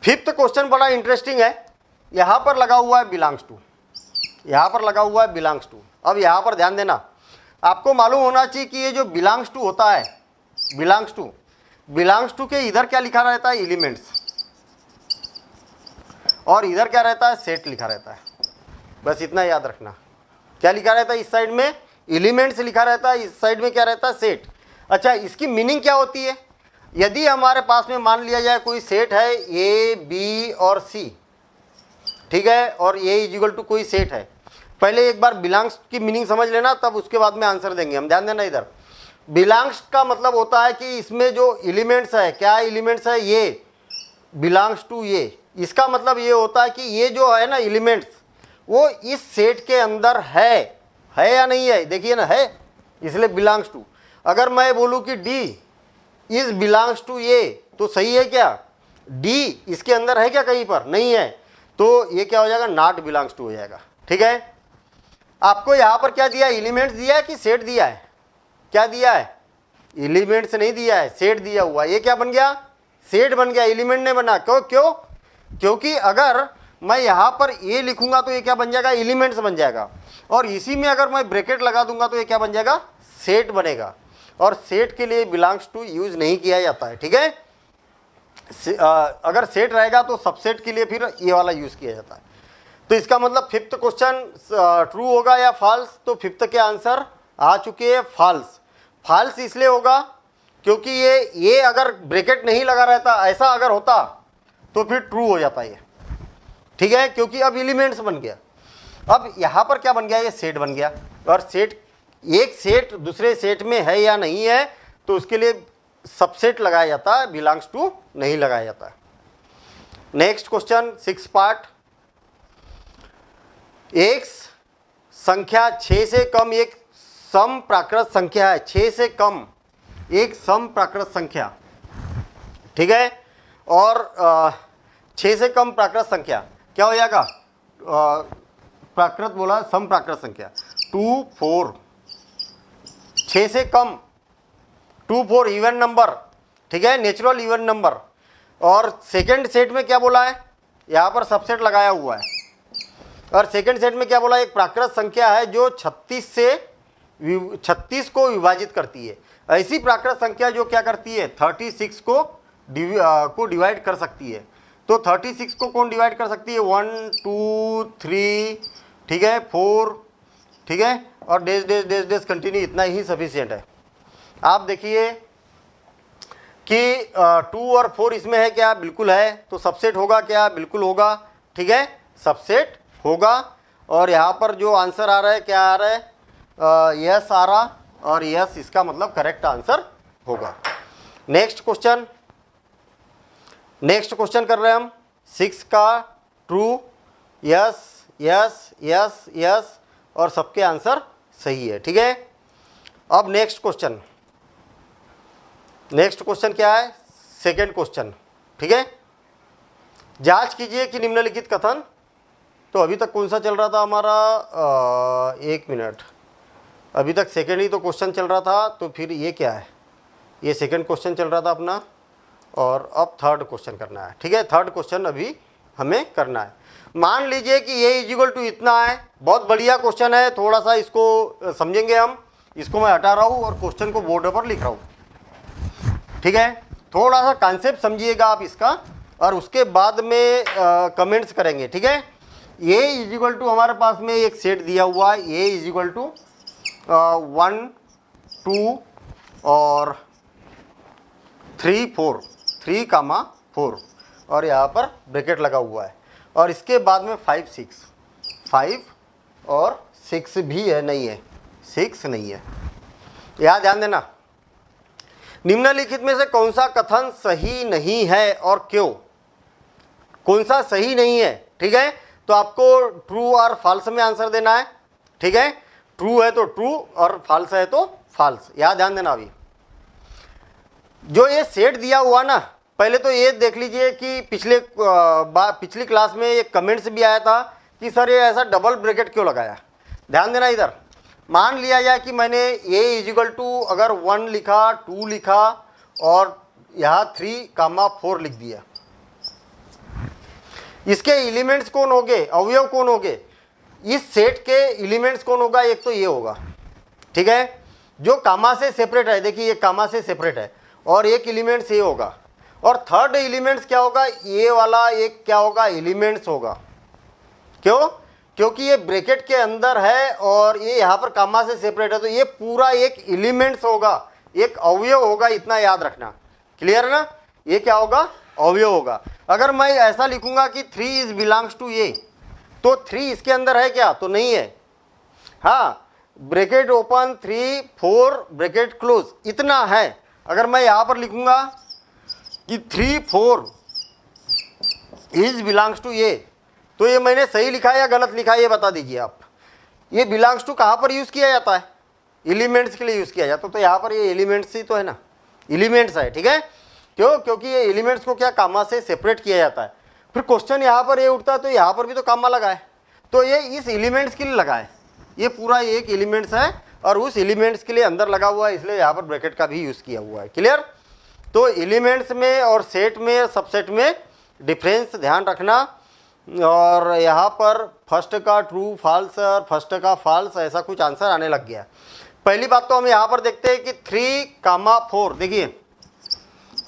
फिफ्थ क्वेश्चन बड़ा इंटरेस्टिंग है, यहाँ पर लगा हुआ है बिलोंग्स टू, अब यहाँ पर ध्यान देना, आपको मालूम होना चाहिए कि ये जो बिलोंग्स टू होता है, बिलोंग्स टू के इधर क्या लिखा रहता है, एलिमेंट्स, और इधर क्या रहता है, सेट लिखा रहता है, बस इतना याद रखना। क्या लिखा रहता है, इस साइड में एलिमेंट्स लिखा रहता है, इस साइड में क्या रहता है, सेट। अच्छा, इसकी मीनिंग क्या होती है, यदि हमारे पास में मान लिया जाए कोई सेट है ए बी और सी, ठीक है, और ए इज इक्वल टू कोई सेट है, पहले एक बार बिलोंग्स की मीनिंग समझ लेना, तब उसके बाद में आंसर देंगे हम। ध्यान देना, इधर बिलोंग्स का मतलब होता है कि इसमें जो एलिमेंट्स है, क्या एलिमेंट्स है, ये बिलोंग्स टू ये, इसका मतलब ये होता है कि ये जो है ना एलिमेंट्स, वो इस सेट के अंदर है या नहीं है, देखिए ना, है, इसलिए बिलोंग्स टू। अगर मैं बोलूँ कि डी इज बिलोंग्स टू ये, तो सही है क्या, डी इसके अंदर है क्या कहीं पर, नहीं है, तो ये क्या हो जाएगा, नॉट बिलोंग्स टू हो जाएगा, ठीक है। आपको यहाँ पर क्या दिया, एलिमेंट्स दिया है कि सेट दिया है, क्या दिया है, एलिमेंट्स नहीं दिया है, सेट दिया हुआ, ये क्या बन गया, सेट बन गया, एलिमेंट नहीं बना। क्यों, क्योंकि अगर मैं यहाँ पर ए लिखूंगा तो ये क्या बन जाएगा, एलिमेंट्स बन जाएगा, और इसी में अगर मैं ब्रैकेट लगा दूंगा तो ये क्या बन जाएगा, सेट बनेगा, और सेट के लिए बिलोंग्स टू यूज नहीं किया जाता है, ठीक है। अगर सेट रहेगा तो सबसेट के लिए फिर ये वाला यूज किया जाता है। तो इसका मतलब फिफ्थ क्वेश्चन ट्रू होगा या फॉल्स, तो फिफ्थ के आंसर आ चुके हैं फॉल्स इसलिए होगा क्योंकि ये अगर ब्रैकेट नहीं लगा रहता, ऐसा अगर होता तो फिर ट्रू हो जाता ये, ठीक है, क्योंकि अब एलिमेंट्स बन गया। अब यहाँ पर क्या बन गया, ये सेट बन गया, और सेट, एक सेट दूसरे सेट में है या नहीं है, तो उसके लिए सबसेट लगाया जाता है, बिलोंग्स टू नहीं लगाया जाता है। नेक्स्ट क्वेश्चन, 6 पार्ट, एक संख्या 6 से कम एक सम प्राकृत संख्या है, 6 से कम एक सम प्राकृत संख्या, ठीक है, और 6 से कम प्राकृत संख्या क्या हो जाएगा, प्राकृत बोला, सम प्राकृत संख्या 2 4, 6 से कम 2 4 इवन नंबर, ठीक है, नेचुरल इवन नंबर, और सेकंड सेट में क्या बोला है, यहाँ पर सबसेट लगाया हुआ है, और सेकंड सेट में क्या बोला, एक प्राकृत संख्या है जो 36 को विभाजित करती है। ऐसी प्राकृत संख्या जो क्या करती है, 36 को डिवाइड कर सकती है। तो 36 को कौन डिवाइड कर सकती है, 1 2 3, ठीक है, 4, ठीक है, और days days days days continue, इतना ही सफिशिएंट है। आप देखिए कि 2 और 4 इसमें है क्या, बिल्कुल है, तो सबसेट होगा क्या, बिल्कुल होगा, ठीक है, सबसेट होगा। और यहाँ पर जो आंसर आ रहा है, क्या आ रहा है, यस आ रहा, और यस इसका मतलब करेक्ट आंसर होगा। नेक्स्ट क्वेश्चन कर रहे हैं हम 6 का true, yes yes yes yes, और सबके आंसर सही है, ठीक है। अब नेक्स्ट क्वेश्चन क्या है, सेकेंड क्वेश्चन, ठीक है। जांच कीजिए कि निम्नलिखित कथन, तो अभी तक कौन सा चल रहा था हमारा, 1 मिनट, अभी तक सेकेंड ही तो क्वेश्चन चल रहा था, तो फिर ये क्या है, ये सेकेंड क्वेश्चन चल रहा था अपना, और अब थर्ड क्वेश्चन करना है, ठीक है। थर्ड क्वेश्चन अभी हमें करना है। मान लीजिए कि ये इक्वल टू इतना है, बहुत बढ़िया क्वेश्चन है, थोड़ा सा इसको समझेंगे हम, इसको मैं हटा रहा हूँ और क्वेश्चन को बोर्ड पर लिख रहा हूँ, ठीक है। थोड़ा सा कॉन्सेप्ट समझिएगा आप इसका, और उसके बाद में कमेंट्स करेंगे, ठीक है। ये इक्वल टू हमारे पास में एक सेट दिया हुआ है, ये इक्वल टू 1 2 और 3 4, 3, 4, और यहाँ पर ब्रैकेट लगा हुआ है, और इसके बाद में 5 और 6 भी है, नहीं है, 6 नहीं है। यहाँ ध्यान देना, निम्नलिखित में से कौन सा कथन सही नहीं है और क्यों, कौन सा सही नहीं है, ठीक है। तो आपको ट्रू और फॉल्स में आंसर देना है, ठीक है। ट्रू है तो ट्रू और फॉल्स है तो फॉल्स, यहाँ ध्यान देना। अभी जो ये सेट दिया हुआ ना, पहले तो ये देख लीजिए कि पिछली क्लास में एक कमेंट्स भी आया था कि सर ये ऐसा डबल ब्रैकेट क्यों लगाया। ध्यान देना, इधर मान लिया जाए कि मैंने ये इक्वल टू अगर 1 लिखा, 2 लिखा, और यहाँ 3, 4 लिख दिया, इसके एलिमेंट्स कौन होंगे, अवयव कौन होंगे, इस सेट के एलिमेंट्स कौन होगा, एक तो ये होगा, ठीक है, जो कामा से सेपरेट है। देखिए ये कामा से सेपरेट है, और एक एलिमेंट्स ये होगा, और थर्ड एलिमेंट्स क्या होगा, ये वाला एक क्या होगा, एलिमेंट्स होगा। क्यों, क्योंकि ये ब्रैकेट के अंदर है और ये यहाँ पर कामा से सेपरेट है, तो ये पूरा एक एलिमेंट्स होगा, एक अवयव होगा, इतना याद रखना। क्लियर है ना, ये क्या होगा, अवयव होगा। अगर मैं ऐसा लिखूंगा कि 3 इज बिलोंग्स टू ये, तो 3 इसके अंदर है क्या, तो नहीं है। हाँ, ब्रैकेट ओपन 3 4 ब्रैकेट क्लोज, इतना है। अगर मैं यहाँ पर लिखूंगा कि 3 4 इज बिलोंग्स टू ये, तो ये मैंने सही लिखा है या गलत लिखा है, ये बता दीजिए आप। ये बिलोंग्स टू कहाँ पर यूज़ किया जाता है, एलिमेंट्स के लिए यूज़ किया जाता है, तो यहाँ पर ये एलिमेंट्स ही तो है ना, एलिमेंट्स है, ठीक है। क्यों, क्योंकि ये एलिमेंट्स को क्या कामा से सेपरेट किया जाता है। फिर क्वेश्चन यहाँ पर ये उठता है, तो यहाँ पर भी तो कामा लगा है, तो ये इस एलिमेंट्स के लिए लगा है, ये पूरा एक एलिमेंट्स है और उस एलिमेंट्स के लिए अंदर लगा हुआ है, इसलिए यहाँ पर ब्रैकेट का भी यूज़ किया हुआ है। क्लियर। तो एलिमेंट्स में और सेट में, सबसेट में डिफरेंस ध्यान रखना। और यहाँ पर फर्स्ट का ट्रू फॉल्स और फर्स्ट का फॉल्स, ऐसा कुछ आंसर आने लग गया। पहली बात तो हम यहाँ पर देखते हैं कि 3, 4, देखिए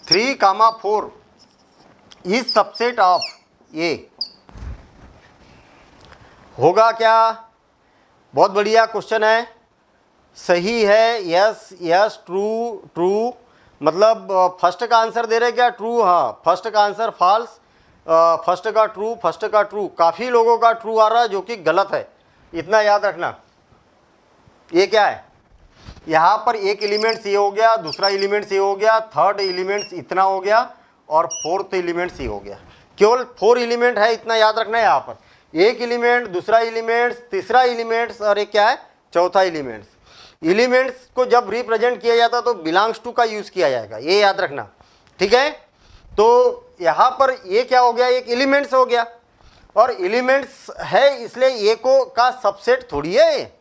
3, 4 इज सबसेट ऑफ ए, होगा क्या। बहुत बढ़िया क्वेश्चन है, सही है, यस यस, ट्रू ट्रू, मतलब फर्स्ट का आंसर दे रहे क्या, ट्रू। हाँ, फर्स्ट का आंसर फॉल्स, फर्स्ट का ट्रू, फर्स्ट का ट्रू। काफ़ी लोगों का ट्रू आ रहा है जो कि गलत है, इतना याद रखना। ये क्या है, यहाँ पर एक एलिमेंट्स ये हो गया, दूसरा एलिमेंट्स ये हो गया, थर्ड एलिमेंट्स इतना हो गया, और फोर्थ एलिमेंट्स ये हो गया। केवल 4 एलिमेंट है, इतना याद रखना है। यहाँ पर एक एलिमेंट, दूसरा एलिमेंट्स, तीसरा एलिमेंट्स, और एक क्या है, चौथा एलिमेंट्स। एलिमेंट्स को जब रिप्रेजेंट किया जाता तो बिलोंग्स टू का यूज़ किया जाएगा, ये याद रखना, ठीक है। तो यहाँ पर ये क्या हो गया, एक एलिमेंट्स हो गया, और एलिमेंट्स है इसलिए ए को का सबसेट थोड़ी है।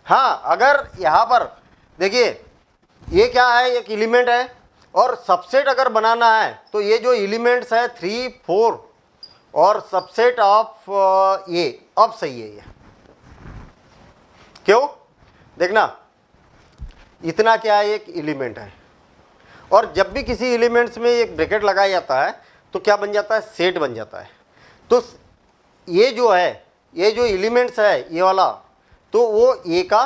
हाँ, अगर यहाँ पर देखिए ये क्या है, एक एलिमेंट है और सबसेट अगर बनाना है तो ये जो एलिमेंट्स है 3, 4 और सबसेट ऑफ ये, अब सही है ये। क्यों? देखना, इतना क्या है, एक एलिमेंट है, और जब भी किसी एलिमेंट्स में एक ब्रैकेट लगाया जाता है तो क्या बन जाता है, सेट बन जाता है। तो ये जो है, ये जो एलिमेंट्स है ये वाला, तो वो ए का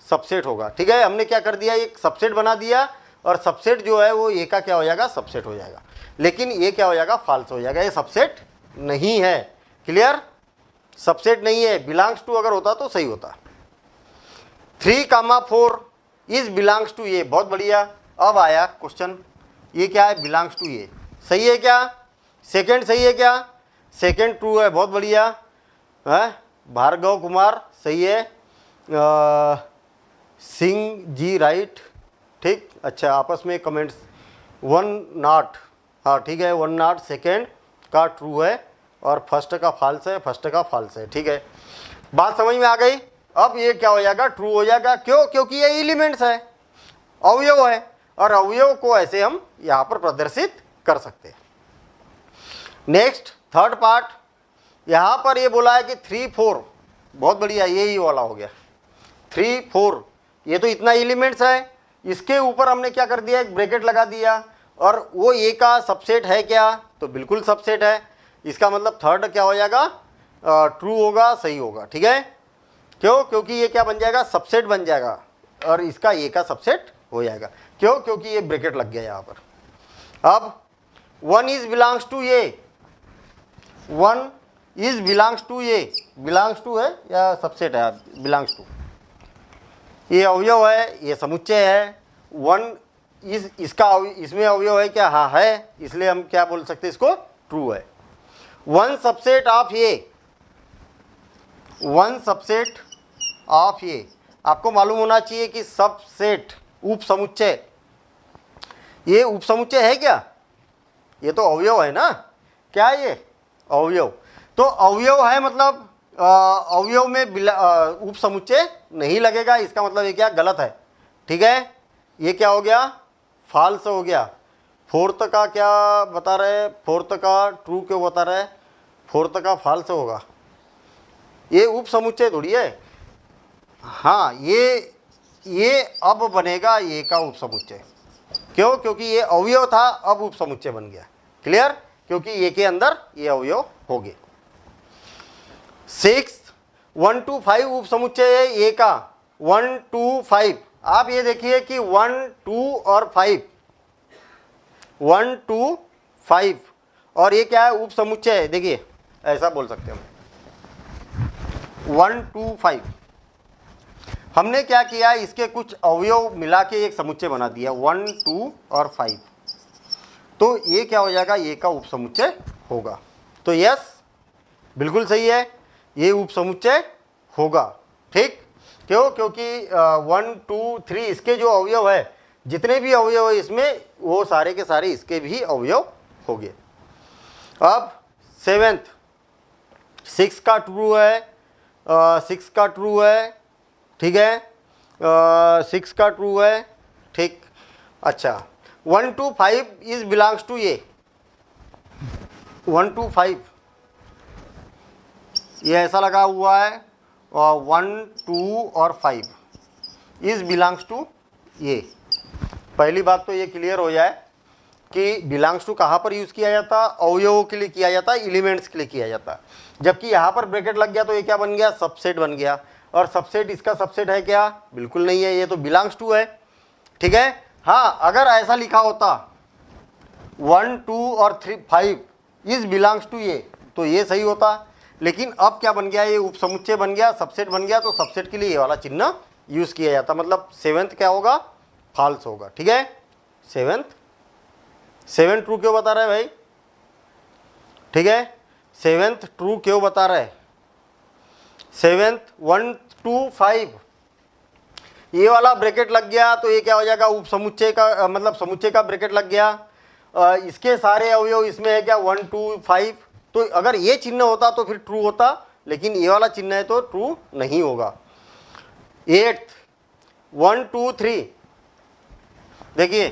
सबसेट होगा। ठीक है, हमने क्या कर दिया, एक सबसेट बना दिया, और सबसेट जो है वो ए का क्या हो जाएगा, सबसेट हो जाएगा। लेकिन ये क्या हो जाएगा, फाल्स हो जाएगा, ये सबसेट नहीं है। क्लियर? सबसेट नहीं है। बिलोंग्स टू अगर होता तो सही होता। 3, 4 इज बिलोंग्स टू ए, बहुत बढ़िया। अब आया क्वेश्चन, ये क्या है, बिलोंग्स टू ए, सही है क्या? सेकंड सही है क्या? सेकंड ट्रू है, बहुत बढ़िया है। भार्गव कुमार सही है, सिंह जी राइट, ठीक। अच्छा, आपस में कमेंट्स, 1 नॉट, हाँ ठीक है, 1 नॉट सेकेंड का ट्रू है और फर्स्ट का फॉल्स है, फर्स्ट का फॉल्स है। ठीक है, बात समझ में आ गई। अब ये क्या हो जाएगा, ट्रू हो जाएगा। क्यों? क्योंकि ये एलिमेंट्स है, अवयव है, और अवयव को ऐसे हम यहाँ पर प्रदर्शित कर सकते हैं। नेक्स्ट थर्ड पार्ट, यहाँ पर ये बोला है कि 3, 4, बहुत बढ़िया, यही वाला हो गया 3, 4, ये तो इतना एलिमेंट्स है, इसके ऊपर हमने क्या कर दिया, एक ब्रैकेट लगा दिया, और वो ए का सबसेट है क्या, तो बिल्कुल सबसेट है। इसका मतलब थर्ड क्या हो जाएगा, ट्रू होगा, सही होगा। ठीक है, क्यों? क्योंकि ये क्या बन जाएगा, सबसेट बन जाएगा, और इसका ए का सबसेट हो जाएगा। क्यों? क्योंकि ये ब्रैकेट लग गया यहाँ पर। अब 1 is belongs to A, 1 is belongs to A, belongs to है या सबसेट है, बिलोंग्स टू, ये अवयव है, ये समुच्चय है। 1 इस इसका इसमें अवयव है क्या, हाँ है, इसलिए हम क्या बोल सकते हैं, इसको ट्रू है। 1 subset of A, 1 subset of A, आपको मालूम होना चाहिए कि सबसेट उप समुच्चय, ये उप समुच्चय है क्या, ये तो अवयव है ना, क्या है ये, अवयव। तो अवयव है मतलब अवयव में उप समुच्चय नहीं लगेगा, इसका मतलब ये क्या, गलत है। ठीक है, ये क्या हो गया, फॉल्स हो गया। फोर्थ का क्या बता रहे, फोर्थ का ट्रू क्यों बता रहे, फोर्थ का फॉल्स होगा, ये उप समुच्चय थोड़ी है। हाँ, ये अब बनेगा ये का उप समुच्चय। क्यों? क्योंकि ये अवयव था, अब उप समुच्चय बन गया। क्लियर? क्योंकि ये के अंदर ये अवयव हो गए। 6, 1 to 5 उप समुच्चय है ए का, 1 to 5। आप ये देखिए कि 1, 2 और 5, 1 to 5, और ये क्या है, उप समुच्चय है। देखिए ऐसा बोल सकते हैं हम, 1 to 5। हमने क्या किया, इसके कुछ अवयव मिला के एक समुच्चय बना दिया, 1, 2 और 5। तो ये क्या हो जाएगा, ये का उप समुच्चय होगा। तो यस, बिल्कुल सही है, ये उप समुच्चय होगा। ठीक, क्यों? क्योंकि 1, 2, 3 इसके जो अवयव है, जितने भी अवयव है इसमें, वो सारे के सारे इसके भी अवयव हो गए। अब 7th, 6 का ट्रू है, 6 का ट्रू है, ठीक है, 6 का ट्रू है, ठीक। अच्छा, 1 to 5 is belongs to A, 1 to 5 ये ऐसा लगा हुआ है, और 1, 2 और 5 इज बिलोंग्स टू ए। पहली बात तो ये क्लियर हो जाए कि बिलोंग्स टू कहाँ पर यूज़ किया जाता, अवयवों के लिए किया जाता है, एलिमेंट्स के लिए किया जाता है। जबकि यहाँ पर ब्रैकेट लग गया तो ये क्या बन गया, सबसेट बन गया। और सबसेट इसका सबसेट है क्या, बिल्कुल नहीं है, ये तो बिलोंग्स टू है। ठीक है, हाँ, अगर ऐसा लिखा होता 1, 2 और 3, 5 इज बिलोंग्स टू ए, तो ये सही होता। लेकिन अब क्या बन गया, ये उप समुच्चय बन गया, सबसेट बन गया, तो सबसेट के लिए ये वाला चिन्ह यूज़ किया जाता। मतलब 7th क्या होगा, फॉल्स होगा। ठीक है, 7 ट्रू क्यों बता रहा है भाई, ठीक है, 7th ट्रू क्यों बता रहा है। 7th 1 to 5 ये वाला ब्रैकेट लग गया, तो ये क्या हो जाएगा, उप समुच्चय का मतलब समुच्चय का ब्रैकेट लग गया। इसके सारे अवयव इसमें है क्या, 1, 2, 5। तो अगर ये चिन्ह होता तो फिर ट्रू होता, लेकिन ये वाला चिन्ह है तो ट्रू नहीं होगा। 8th 1, 2, 3 देखिए,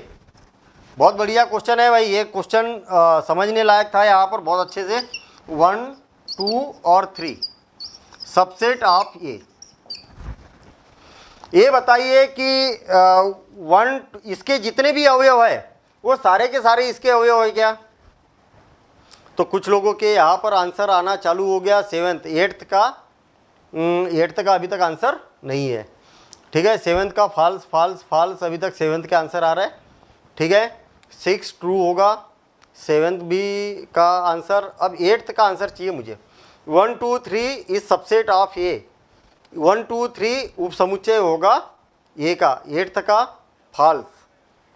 बहुत बढ़िया क्वेश्चन है भाई, ये क्वेश्चन समझने लायक था यहाँ पर बहुत अच्छे से। 1, 2 और 3 सबसेट ऑफ ये बताइए कि इसके जितने भी अवयव है वो सारे के सारे इसके अवयव है क्या? तो कुछ लोगों के यहाँ पर आंसर आना चालू हो गया। 7th 8th का अभी तक आंसर नहीं है, ठीक है। 7th का फॉल्स फॉल्स फॉल्स, अभी तक 7th का आंसर आ रहा है, ठीक है। 6 ट्रू होगा, 7th भी का आंसर। अब 8th का आंसर चाहिए मुझे। 1, 2, 3 इज सबसेट ऑफ ए। 1, 2, 3 उप समुच्चय होगा ए का। 8th का फॉल्स,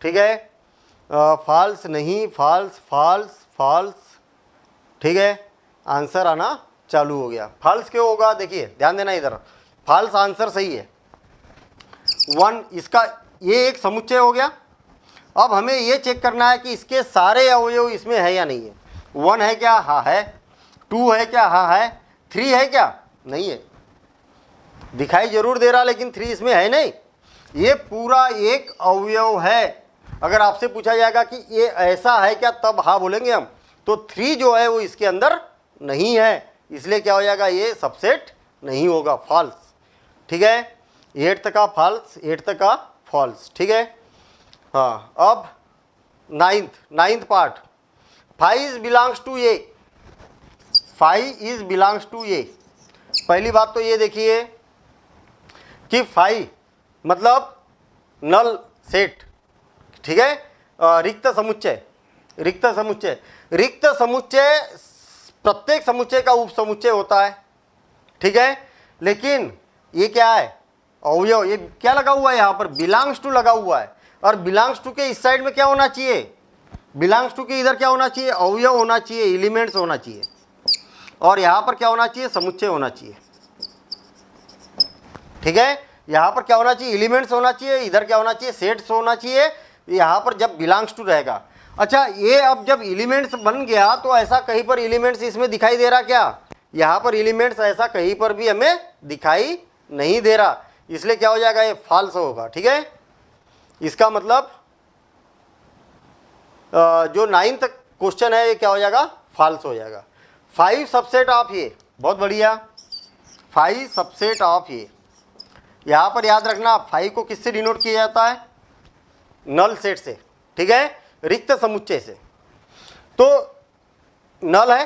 ठीक है। फॉल्स नहीं, फॉल्स फॉल्स फॉल्स, ठीक है। आंसर आना चालू हो गया। फॉल्स क्यों होगा? देखिए ध्यान देना इधर, फॉल्स आंसर सही है। 1 इसका ये एक समुच्चय हो गया। अब हमें ये चेक करना है कि इसके सारे अवयव इसमें है या नहीं है। 1 है क्या? हाँ है। 2 है क्या? हाँ है। 3 है क्या? नहीं है, दिखाई जरूर दे रहा लेकिन 3 इसमें है नहीं। ये पूरा एक अवयव है। अगर आपसे पूछा जाएगा कि ये ऐसा है क्या, तब हाँ बोलेंगे हम। तो 3 जो है वो इसके अंदर नहीं है, इसलिए क्या हो जाएगा, ये सबसेट नहीं होगा, फॉल्स, ठीक है। 8th का फॉल्स, 8th का फॉल्स, ठीक है। हाँ, अब 9th part, 5 is belongs to A. 5 is belongs to A. पहली बात तो ये देखिए कि 5 मतलब नल सेट, ठीक है। रिक्त समुच्चय, रिक्त समुच्चय, रिक्त समुच्चय प्रत्येक समुच्चय का उप समुच्चय होता है, ठीक है। लेकिन ये क्या है, अवयव, ये क्या लगा हुआ है यहाँ पर, बिलोंग्स टू लगा हुआ है। और बिलोंग्स टू के इस साइड में क्या होना चाहिए, बिलोंग्स टू के इधर क्या होना चाहिए, अवयव होना चाहिए, एलिमेंट्स होना चाहिए। और यहाँ पर क्या होना चाहिए, समुच्चय होना चाहिए, ठीक है। यहाँ पर क्या होना चाहिए, एलिमेंट्स होना चाहिए, इधर क्या होना चाहिए, सेट्स होना चाहिए। यहाँ पर जब बिलोंग्स टू रहेगा। अच्छा, ये अब जब एलिमेंट्स बन गया तो ऐसा कहीं पर एलिमेंट्स इसमें दिखाई दे रहा क्या? यहाँ पर एलिमेंट्स ऐसा कहीं पर भी हमें दिखाई नहीं दे रहा, इसलिए क्या हो जाएगा, ये फॉल्स होगा, ठीक है। इसका मतलब जो 9th क्वेश्चन है ये क्या हो जाएगा, फॉल्स हो जाएगा। 5 सबसेट ऑफ ये, बहुत बढ़िया, 5 सबसेट ऑफ ये। यहाँ पर याद रखना 5 को किससे डिनोट किया जाता है, नल सेट से, ठीक है, रिक्त समुच्चय से। तो नल है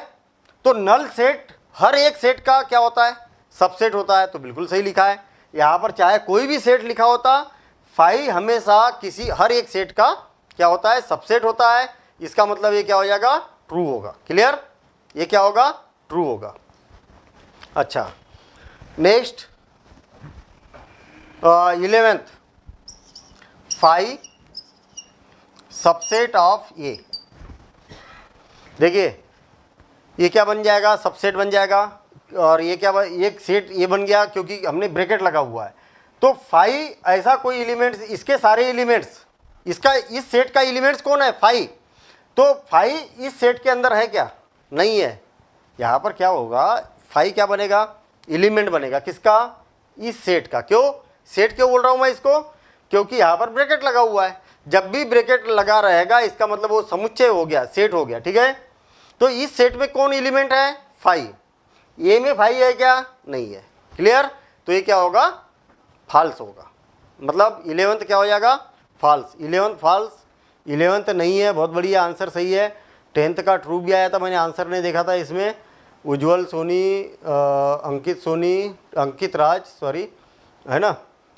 तो नल सेट हर एक सेट का क्या होता है, सबसेट होता है। तो बिल्कुल सही लिखा है यहाँ पर, चाहे कोई भी सेट लिखा होता, 5 हमेशा किसी हर एक सेट का क्या होता है, सबसेट होता है। इसका मतलब ये क्या हो जाएगा, ट्रू होगा। क्लियर, ये क्या होगा, ट्रू होगा। अच्छा, नेक्स्ट 11th, 5 सबसेट ऑफ ए। देखिए ये क्या बन जाएगा, सबसेट बन जाएगा। और ये क्या, एक सेट ये बन गया क्योंकि हमने ब्रैकेट लगा हुआ है। तो 5 ऐसा कोई एलिमेंट्स, इसके सारे एलिमेंट्स, इसका इस सेट का एलिमेंट्स कौन है, 5। तो 5 इस सेट के अंदर है क्या, नहीं है। यहाँ पर क्या होगा, 5 क्या बनेगा, एलिमेंट बनेगा किसका, इस सेट का। क्यों सेट क्यों बोल रहा हूँ मैं इसको, क्योंकि यहाँ पर ब्रैकेट लगा हुआ है। जब भी ब्रैकेट लगा रहेगा इसका मतलब वो समुच्चय हो गया, सेट हो गया, ठीक है। तो इस सेट में कौन एलिमेंट है, 5। ए में 5 है क्या, नहीं है। क्लियर, तो ये क्या होगा, फॉल्स होगा। मतलब 11th क्या हो जाएगा, फॉल्स। 11th फॉल्स, 11th नहीं है, बहुत बढ़िया, आंसर सही है। 10th का ट्रू भी आया था, मैंने आंसर नहीं देखा था इसमें। उज्ज्वल सोनी, अंकित सोनी, अंकित राज, सॉरी, है ना।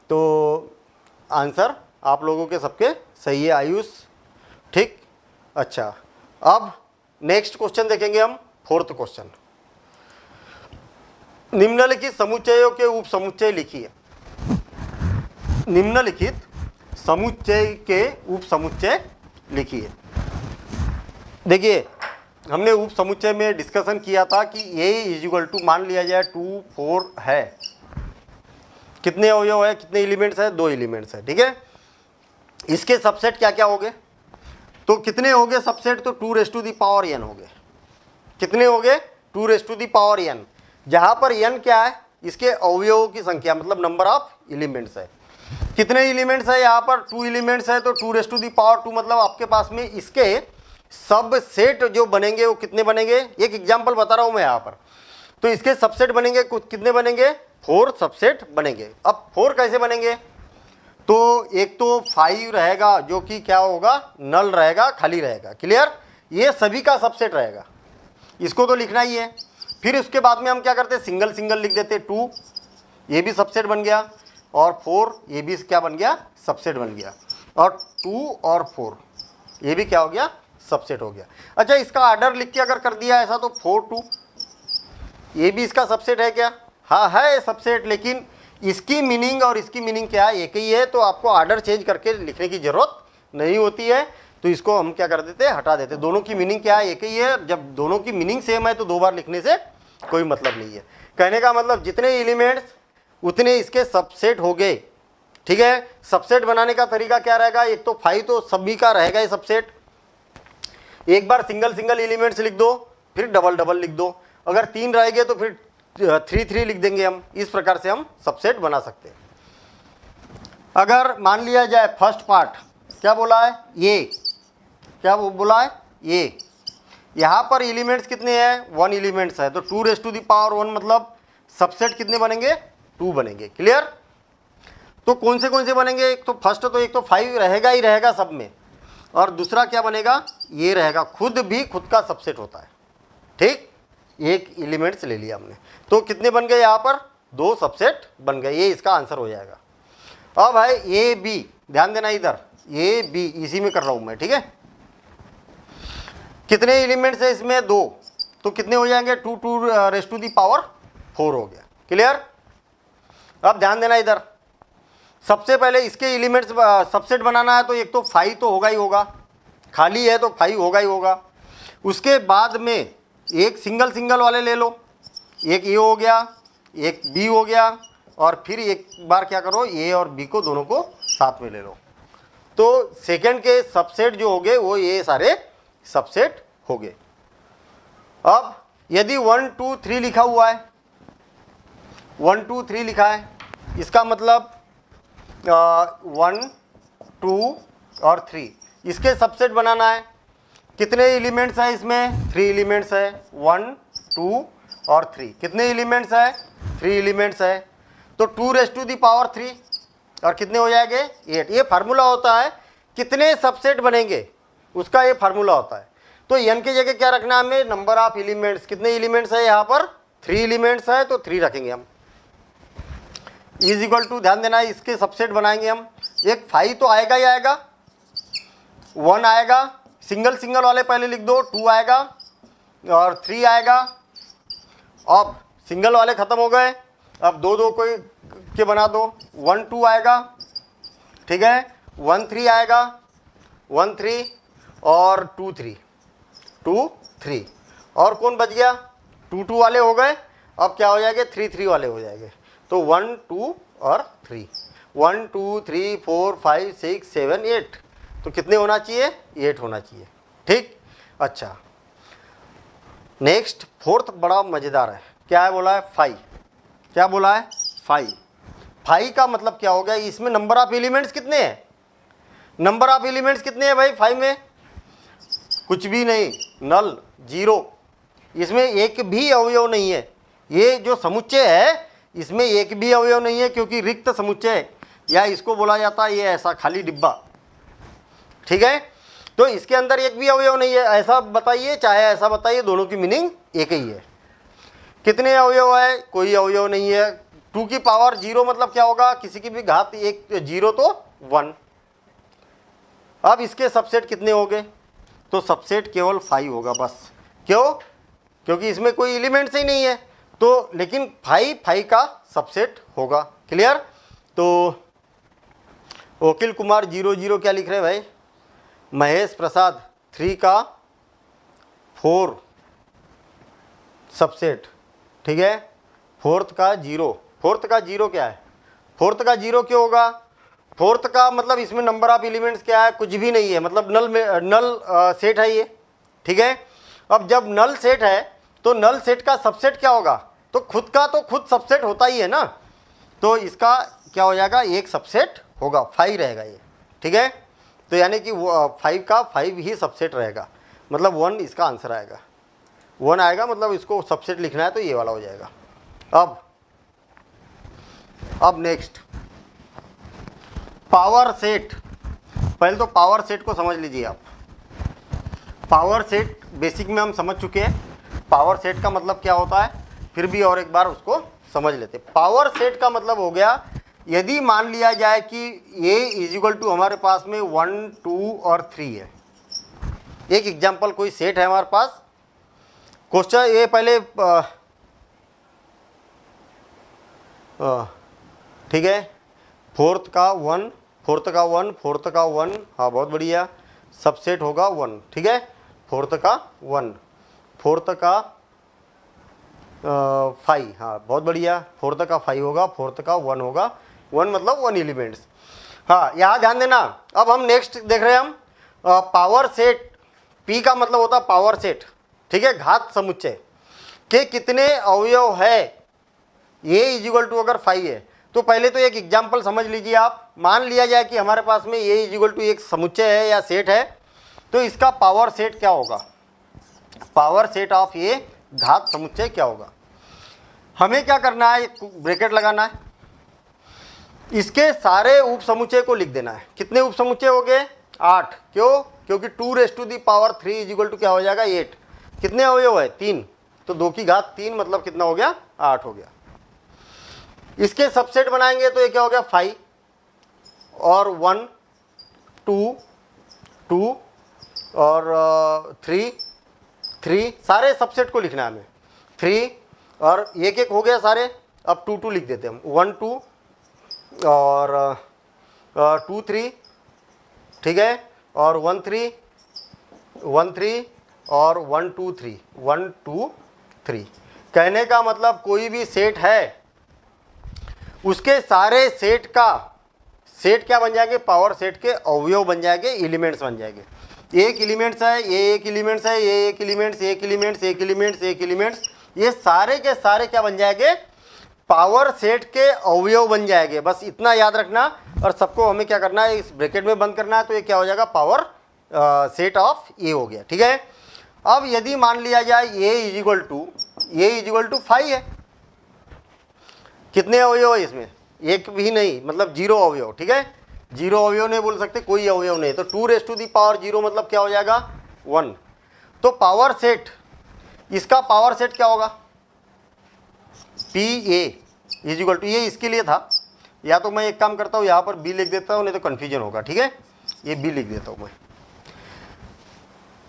तो आंसर आप लोगों के सबके सही है, आयुष, ठीक। अच्छा, अब नेक्स्ट क्वेश्चन देखेंगे हम, 4th क्वेश्चन। निम्नलिखित समुच्चयों के उप समुच्चय लिखिए। निम्नलिखित समुच्चय के उप समुच्चय लिखिए। देखिए हमने उप समुच्चय में डिस्कशन किया था कि ए इज इक्वल टू, मान लिया जाए 2, 4 है, कितने अवयव है, कितने एलिमेंट्स है, 2 एलिमेंट्स है, ठीक है। इसके सबसेट क्या क्या हो गए, तो कितने हो गए सबसेट, तो 2n हो गए। कितने हो गए, 2n। जहाँ पर n क्या है, इसके अवयवों की संख्या, मतलब नंबर ऑफ एलिमेंट्स है। कितने एलिमेंट्स है यहाँ पर, 2 एलिमेंट्स है, तो 2⁻², मतलब आपके पास में इसके सब सेट जो बनेंगे वो कितने बनेंगे, एक एग्जाम्पल बता रहा हूँ मैं यहाँ पर। तो इसके सबसेट बनेंगे कितने बनेंगे, 4 सबसेट बनेंगे। अब 4 कैसे बनेंगे, तो एक तो 5 रहेगा जो कि क्या होगा, नल रहेगा, खाली रहेगा, क्लियर, ये सभी का सबसेट रहेगा, इसको तो लिखना ही है। फिर उसके बाद में हम क्या करते हैं, सिंगल सिंगल लिख देते, 2 ये भी सबसेट बन गया, और 4 ये भी क्या बन गया, सबसेट बन गया, और 2 और 4 ये भी क्या हो गया, सबसेट हो गया। अच्छा, इसका आर्डर लिख के अगर कर दिया ऐसा तो 4 2 ये भी इसका सबसेट है क्या, हाँ है सबसेट, लेकिन इसकी मीनिंग और इसकी मीनिंग क्या है, एक ही है, तो आपको आर्डर चेंज करके लिखने की ज़रूरत नहीं होती है। तो इसको हम क्या कर देते हैं, हटा देते हैं। दोनों की मीनिंग क्या है, एक ही है। जब दोनों की मीनिंग सेम है तो 2 बार लिखने से कोई मतलब नहीं है। कहने का मतलब जितने एलिमेंट्स उतने इसके सबसेट हो गए, ठीक है। सबसेट बनाने का तरीका क्या रहेगा, एक तो 5 तो सभी का रहेगा ये सबसेट, एक बार सिंगल सिंगल एलिमेंट्स लिख दो, फिर डबल डबल लिख दो, अगर 3 रहेंगे तो फिर 3 3 लिख देंगे हम। इस प्रकार से हम सबसेट बना सकते हैं। अगर मान लिया जाए फर्स्ट पार्ट क्या बोला है, ये क्या बोला है, ये यहाँ पर एलिमेंट्स कितने हैं, 1 एलिमेंट्स है, तो 2⁻1 मतलब सबसेट कितने बनेंगे, 2 बनेंगे, क्लियर। तो कौन से बनेंगे, एक तो फर्स्ट तो एक तो 5 रहेगा ही रहेगा सब में, और दूसरा क्या बनेगा, ये रहेगा, खुद भी खुद का सबसेट होता है, ठीक। एक एलिमेंट्स ले लिया हमने, तो कितने बन गए यहाँ पर, 2 सबसेट बन गए, ये इसका आंसर हो जाएगा। अब है ए बी, ध्यान देना इधर, ए बी इसी में कर रहा हूँ मैं, ठीक है। कितने एलिमेंट्स है इसमें, 2, तो कितने हो जाएंगे, 2⁻4 हो गया, क्लियर। अब ध्यान देना इधर, सबसे पहले इसके एलिमेंट्स सबसेट बनाना है, तो एक तो 5 तो होगा ही होगा, खाली है तो 5 होगा ही होगा। उसके बाद में एक सिंगल सिंगल वाले ले लो, एक ए हो गया, एक बी हो गया, और फिर एक बार क्या करो, ए और बी को दोनों को साथ में ले लो, तो सेकंड के सबसेट जो हो गए वो ये सारे सबसेट हो गए। अब यदि 1 2 3 लिखा हुआ है, 1 2 3 लिखा है, इसका मतलब 1 2 और 3 इसके सबसेट बनाना है। कितने एलिमेंट्स हैं इसमें, 3 एलिमेंट्स है, 1 2 और 3, कितने एलिमेंट्स है, 3 एलिमेंट्स है, तो 2⁻3 और कितने हो जाएंगे, 8। ये फार्मूला होता है कितने सबसेट बनेंगे उसका, ये फार्मूला होता है। तो n की जगह क्या रखना है हमें, नंबर ऑफ एलिमेंट्स, कितने एलिमेंट्स है यहाँ पर, 3 एलिमेंट्स है, तो 3 रखेंगे हम, इज इक्वल टू, ध्यान देना इसके सबसेट बनाएंगे हम। एक 5 तो आएगा ही आएगा, 1 आएगा, सिंगल सिंगल वाले पहले लिख दो, 2 आएगा और 3 आएगा। अब सिंगल वाले ख़त्म हो गए, अब 2 2 के बना दो, 1 2 आएगा, ठीक है, 1 3 आएगा, 1 3 और 2 3 2 3, और कौन बच गया, 2 2 वाले हो गए। अब क्या हो जाएंगे, 3 3 वाले हो जाएंगे, तो 1 2 और 3, 1 2 3 4 5 6 7 8, तो कितने होना चाहिए, 8 होना चाहिए, ठीक। अच्छा, नेक्स्ट फोर्थ बड़ा मज़ेदार है, क्या है बोला है, 5, क्या बोला है, 5 का मतलब क्या हो गया, इसमें नंबर ऑफ एलिमेंट्स कितने हैं, नंबर ऑफ एलिमेंट्स कितने हैं भाई 5 में, कुछ भी नहीं, नल 0, इसमें एक भी अवयव नहीं है। ये जो समुच्चय है इसमें एक भी अवयव नहीं है, क्योंकि रिक्त समुच्चय, या इसको बोला जाता है ये ऐसा खाली डिब्बा, ठीक है। तो इसके अंदर एक भी अवयव नहीं है, ऐसा बताइए चाहे ऐसा बताइए, दोनों की मीनिंग एक ही है। कितने अवयव है, कोई अवयव नहीं है। 2 की पावर 0 मतलब क्या होगा, किसी की भी घात 1, 0 तो 1। अब इसके सबसेट कितने हो गए, तो सबसेट केवल 5 होगा बस, क्यों, क्योंकि इसमें कोई एलिमेंट्स ही नहीं है, तो लेकिन 5 का सबसेट होगा, क्लियर। तो वकील कुमार 00 क्या लिख रहे हैं भाई, महेश प्रसाद 3 का 4 सबसेट, ठीक है, फोर्थ का 0, फोर्थ का 0 क्या है, फोर्थ का 0 क्यों होगा, फोर्थ का मतलब इसमें नंबर ऑफ एलिमेंट्स क्या है, कुछ भी नहीं है, मतलब नल सेट है ये, ठीक है। अब जब नल सेट है तो नल सेट का सबसेट क्या होगा, तो खुद का तो खुद सबसेट होता ही है ना, तो इसका क्या हो जाएगा, एक सबसेट होगा, 5 रहेगा ये, ठीक है। तो यानी कि 5 का 5 ही सबसेट रहेगा, मतलब 1 इसका आंसर आएगा, 1 आएगा, मतलब इसको सबसेट लिखना है तो ये वाला हो जाएगा। अब नेक्स्ट पावर सेट। पहले तो पावर सेट को समझ लीजिए आप। पावर सेट बेसिक में हम समझ चुके हैं, पावर सेट का मतलब क्या होता है, फिर भी और एक बार उसको समझ लेते। पावर सेट का मतलब हो गया, यदि मान लिया जाए कि ये इज इक्वल टू हमारे पास में 1, 2 और 3 है। एक एग्जांपल कोई सेट है हमारे पास, क्वेश्चन ये पहले ठीक है, फोर्थ का 1, फोर्थ का 1, फोर्थ का 1, हाँ बहुत बढ़िया, सबसेट होगा 1, ठीक है। फोर्थ का 1, फोर्थ का 5, हाँ बहुत बढ़िया, फोर्थ का 5 होगा, फोर्थ का 1 होगा, 1 मतलब 1 एलिमेंट्स। हाँ यहाँ ध्यान देना। अब हम नेक्स्ट देख रहे हैं हम पावर सेट। पी का मतलब होता है पावर सेट, ठीक है, घात समुच्चय के कितने अवयव है, ये इज इक्वल टू अगर 5 है तो पहले तो एक एग्जाम्पल समझ लीजिए आप। मान लिया जाए कि हमारे पास में ये इज इक्वल टू एक समुच्चय है या सेट है, तो इसका पावर सेट क्या होगा, पावर सेट ऑफ ये घात समुच्चय क्या होगा। हमें क्या करना है, ब्रैकेट लगाना है, इसके सारे उप समुच्चय को लिख देना है। कितने उप समुच्चय हो गए, 8। क्यों, क्योंकि 2 raise to the power 3 is equal to क्या हो जाएगा, 8। कितने अवयव है, 3, तो 2 की घात 3 मतलब कितना हो गया, 8 हो गया। इसके सबसेट बनाएंगे तो ये क्या हो गया, 5 और 1, 2, 2 और 3, 3, सारे सबसेट को लिखना है हमें, 3 और एक एक हो गया सारे। अब 2, 2 लिख देते हैं हम, 1, 2 और 2, 3, ठीक है, और 1, 3, 1, 3 और 1, 2, 3, 1, 2, 3। कहने का मतलब कोई भी सेट है उसके सारे सेट का सेट क्या बन जाएंगे, पावर सेट के अवयव बन जाएंगे, एलिमेंट्स बन जाएंगे। एक एलिमेंट्स है, ये एक एलिमेंट्स है, ये एक एलिमेंट्स, एक एलिमेंट्स, एक एलिमेंट्स, एक एलिमेंट्स, ये सारे के सारे क्या बन जाएंगे, पावर सेट के अवयव बन जाएंगे। बस इतना याद रखना, और सबको हमें क्या करना है, इस ब्रैकेट में बंद करना है, तो ये क्या हो जाएगा, पावर सेट ऑफ ए हो गया, ठीक है। अब यदि मान लिया जाए ए इज इक्वल टू 5 है, कितने अवयव है इसमें, एक भी नहीं, मतलब 0 अवयव, ठीक है, 0 अवयव नहीं बोल सकते, कोई अवयव नहीं, तो 2 रेज़ टू दी पावर 0 मतलब क्या हो जाएगा, 1। तो पावर सेट, इसका पावर सेट क्या होगा, P A is equal to, ये इसके लिए था, या तो मैं एक काम करता हूँ यहाँ पर बी लिख देता हूँ, नहीं तो कन्फ्यूजन होगा, ठीक है, ये बी लिख देता हूँ मैं।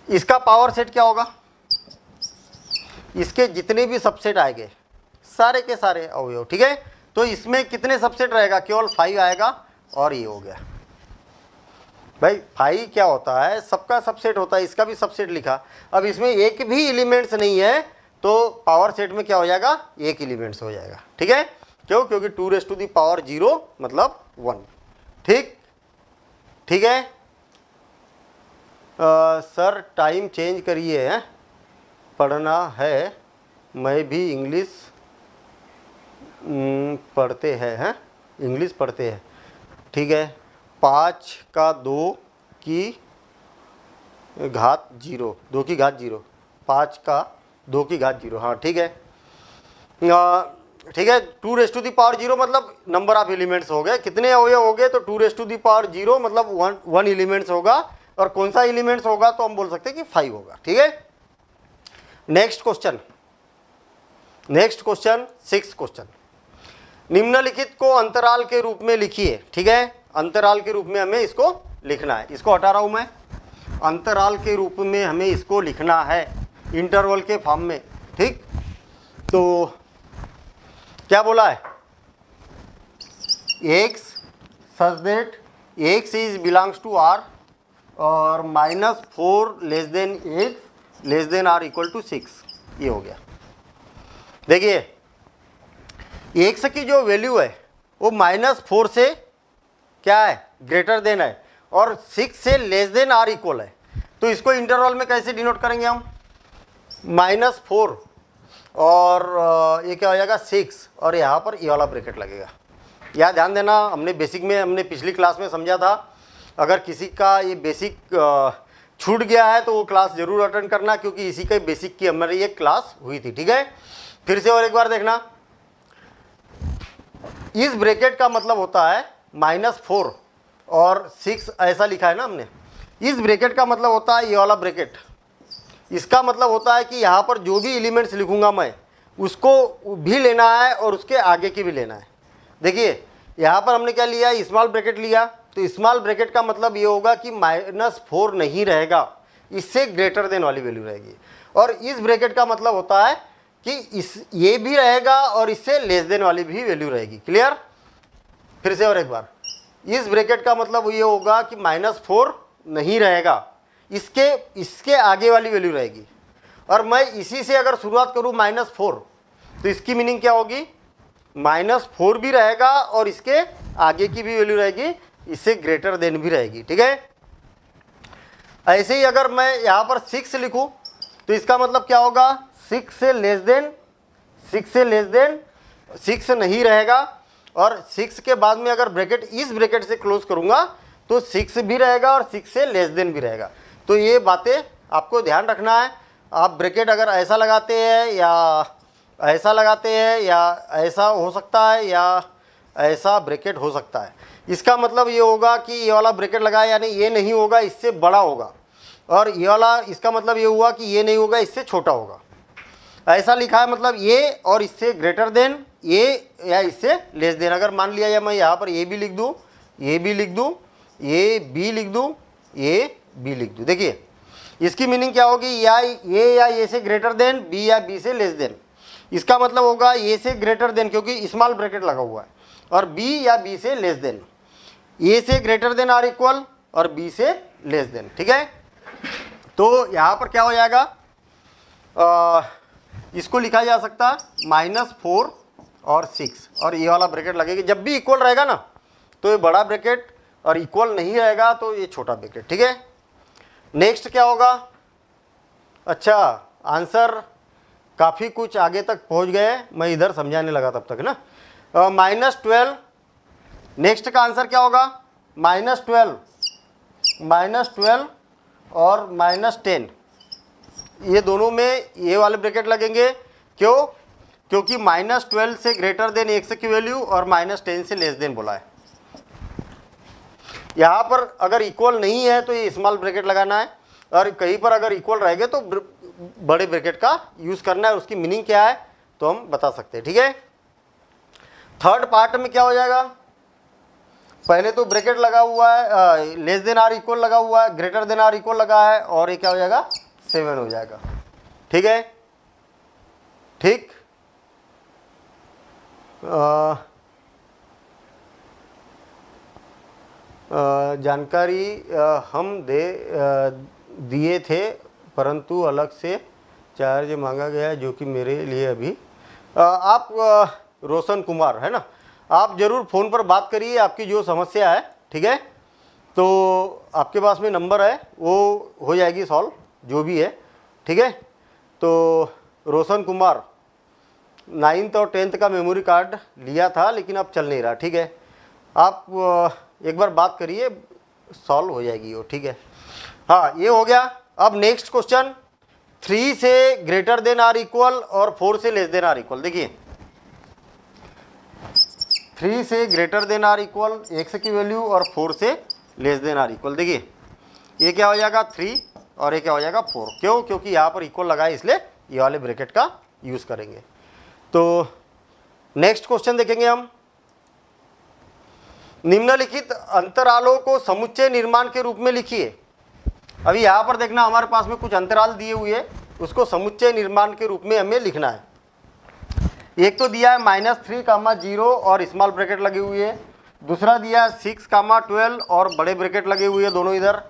इसका पावर सेट क्या होगा, इसके जितने भी सबसेट आएंगे सारे के सारे अवयव, ठीक है। तो इसमें कितने सबसेट रहेगा, केवल 5 आएगा, और ये हो गया भाई। 5 क्या होता है, सबका सबसेट होता है, इसका भी सबसेट लिखा। अब इसमें एक भी एलिमेंट्स नहीं है, तो पावर सेट में क्या हो जाएगा, एक एलिमेंट्स हो जाएगा, ठीक है। क्यों, क्योंकि 2 रेज़ टू दी पावर 0 मतलब 1, ठीक है। सर टाइम चेंज करिए, हैं पढ़ना है, मैं भी इंग्लिश पढ़ते हैं, इंग्लिश पढ़ते हैं, ठीक है। 5 का 2 की घात 0, 2 की घात 0, 5 का 2 की घात 0, हाँ ठीक है, ठीक है। 2 रेज़ टू दी पावर 0 मतलब नंबर ऑफ एलिमेंट्स हो गए, कितने अवयव हो गए, तो 2 रेज़ टू दी पावर 0 मतलब 1 एलिमेंट्स होगा, और कौन सा एलिमेंट्स होगा, तो हम बोल सकते हैं कि 5 होगा, ठीक है। नेक्स्ट क्वेश्चन 6th क्वेश्चन, निम्नलिखित को अंतराल के रूप में लिखिए, ठीक है। अंतराल के रूप में हमें इसको लिखना है, इसको हटा रहा हूं मैं, अंतराल के रूप में हमें इसको लिखना है, इंटरवल के फॉर्म में, ठीक। तो क्या बोला है, x such that x is belongs to r और -4 less than x less than r equal to 6, ये हो गया। देखिए x की जो वैल्यू है वो -4 से क्या है, ग्रेटर देन है, और 6 से लेस देन r इक्वल है। तो इसको इंटरवल में कैसे डिनोट करेंगे हम, -4 और ये क्या हो जाएगा 6, और यहाँ पर ये वाला ब्रैकेट लगेगा, या ध्यान देना, हमने बेसिक में हमने पिछली क्लास में समझा था, अगर किसी का ये बेसिक छूट गया है तो वो क्लास जरूर अटेंड करना, क्योंकि इसी के बेसिक की हमारी ये क्लास हुई थी। ठीक है, फिर से और एक बार देखना। इस ब्रैकेट का मतलब होता है -4 और 6 ऐसा लिखा है ना हमने। इस ब्रैकेट का मतलब होता है ये वाला ब्रैकेट। इसका मतलब होता है कि यहाँ पर जो भी एलिमेंट्स लिखूंगा मैं उसको भी लेना है और उसके आगे की भी लेना है। देखिए यहाँ पर हमने क्या लिया, स्मॉल ब्रैकेट लिया, तो स्मॉल ब्रैकेट का मतलब ये होगा कि -4 नहीं रहेगा, इससे ग्रेटर देन वाली वैल्यू रहेगी। और इस ब्रैकेट का मतलब होता है कि ये भी रहेगा और इससे लेस देन वाली भी वैल्यू रहेगी। क्लियर? फिर से और एक बार, इस ब्रैकेट का मतलब ये होगा कि -4 नहीं रहेगा, इसके आगे वाली वैल्यू रहेगी। और मैं इसी से अगर शुरुआत करूँ -4, तो इसकी मीनिंग क्या होगी, -4 भी रहेगा और इसके आगे की भी वैल्यू रहेगी, इससे ग्रेटर देन भी रहेगी। ठीक है, ऐसे ही अगर मैं यहाँ पर 6 लिखूँ तो इसका मतलब क्या होगा, 6 से लेस देन 6 नहीं रहेगा। और 6 के बाद में अगर ब्रैकेट इस ब्रैकेट से क्लोज करूँगा तो 6 भी रहेगा और 6 से लेस देन भी रहेगा। तो ये बातें आपको ध्यान रखना है। आप ब्रैकेट अगर ऐसा लगाते हैं या ऐसा लगाते हैं या ऐसा हो सकता है या ऐसा ब्रैकेट हो सकता है, इसका मतलब ये होगा कि ये वाला ब्रैकेट लगाया यानी ये नहीं होगा, इससे बड़ा होगा, और ये वाला इसका मतलब ये हुआ कि ये नहीं होगा, इससे छोटा होगा। ऐसा लिखा है मतलब ये और इससे ग्रेटर देन, ये या इससे लेस देन। अगर मान लिया या मैं यहाँ पर ये भी लिख दूँ, ये भी लिख दूँ, ये बी लिख दूँ, ये बी लिख दूँ, देखिए इसकी मीनिंग क्या होगी, या ये से ग्रेटर देन, बी या बी से लेस देन। इसका मतलब होगा ए से ग्रेटर देन, क्योंकि स्मॉल ब्रैकेट लगा हुआ है, और बी या बी से लेस देन, ए से ग्रेटर देन आर इक्वल और बी से लेस देन। ठीक है, तो यहाँ पर क्या हो जाएगा, इसको लिखा जा सकता है -4 और 6, और ये वाला ब्रैकेट लगेगा। जब भी इक्वल रहेगा ना तो ये बड़ा ब्रैकेट, और इक्वल नहीं रहेगा तो ये छोटा ब्रैकेट। ठीक है, नेक्स्ट क्या होगा, अच्छा आंसर काफ़ी कुछ आगे तक पहुंच गए, मैं इधर समझाने लगा तब तक ना। -12, नेक्स्ट का आंसर क्या होगा, -12 और -10, ये दोनों में ये वाले ब्रैकेट लगेंगे। क्यों? क्योंकि -12 से ग्रेटर देन x की वैल्यू और -10 से लेस देन बोला है। यहाँ पर अगर इक्वल नहीं है तो ये स्मॉल ब्रैकेट लगाना है, और कहीं पर अगर इक्वल रहेंगे तो बड़े ब्रैकेट का यूज़ करना है। उसकी मीनिंग क्या है तो हम बता सकते हैं। ठीक है, थर्ड पार्ट में क्या हो जाएगा, पहले तो ब्रैकेट लगा हुआ है, लेस देन आर इक्वल लगा हुआ है, ग्रेटर देन आर इक्वल लगा है, और ये क्या हो जाएगा 7 हो जाएगा। ठीक है, ठीक, जानकारी हम दिए थे, परंतु अलग से चार्ज मांगा गया, जो कि मेरे लिए अभी आप रोशन कुमार है ना, आप ज़रूर फ़ोन पर बात करिए, आपकी जो समस्या है। ठीक है, तो आपके पास में नंबर है, वो हो जाएगी सॉल्व जो भी है। ठीक है, तो रोशन कुमार 9th और 10th का मेमोरी कार्ड लिया था लेकिन अब चल नहीं रहा। ठीक है, आप एक बार बात करिए, सॉल्व हो जाएगी वो। ठीक है, हाँ ये हो गया। अब नेक्स्ट क्वेश्चन, 3 से ग्रेटर देन आर इक्वल और 4 से लेस देन आर इक्वल। देखिए 3 से greater than or equal x की वैल्यू और 4 से लेस देन आर इक्वल। देखिए ये क्या हो जाएगा 3 और ये क्या हो जाएगा 4। क्यों? क्योंकि यहाँ पर इक्वल लगा है, इसलिए ये वाले ब्रैकेट का यूज़ करेंगे। तो नेक्स्ट क्वेश्चन देखेंगे हम, निम्नलिखित अंतरालों को समुच्चय निर्माण के रूप में लिखिए। अभी यहाँ पर देखना हमारे पास में कुछ अंतराल दिए हुए हैं, उसको समुच्चय निर्माण के रूप में हमें लिखना है। एक तो दिया है -3, 0 और स्मॉल ब्रैकेट लगी हुई है, दूसरा दिया है 6, 12 और बड़े ब्रैकेट लगे हुए हैं दोनों इधर,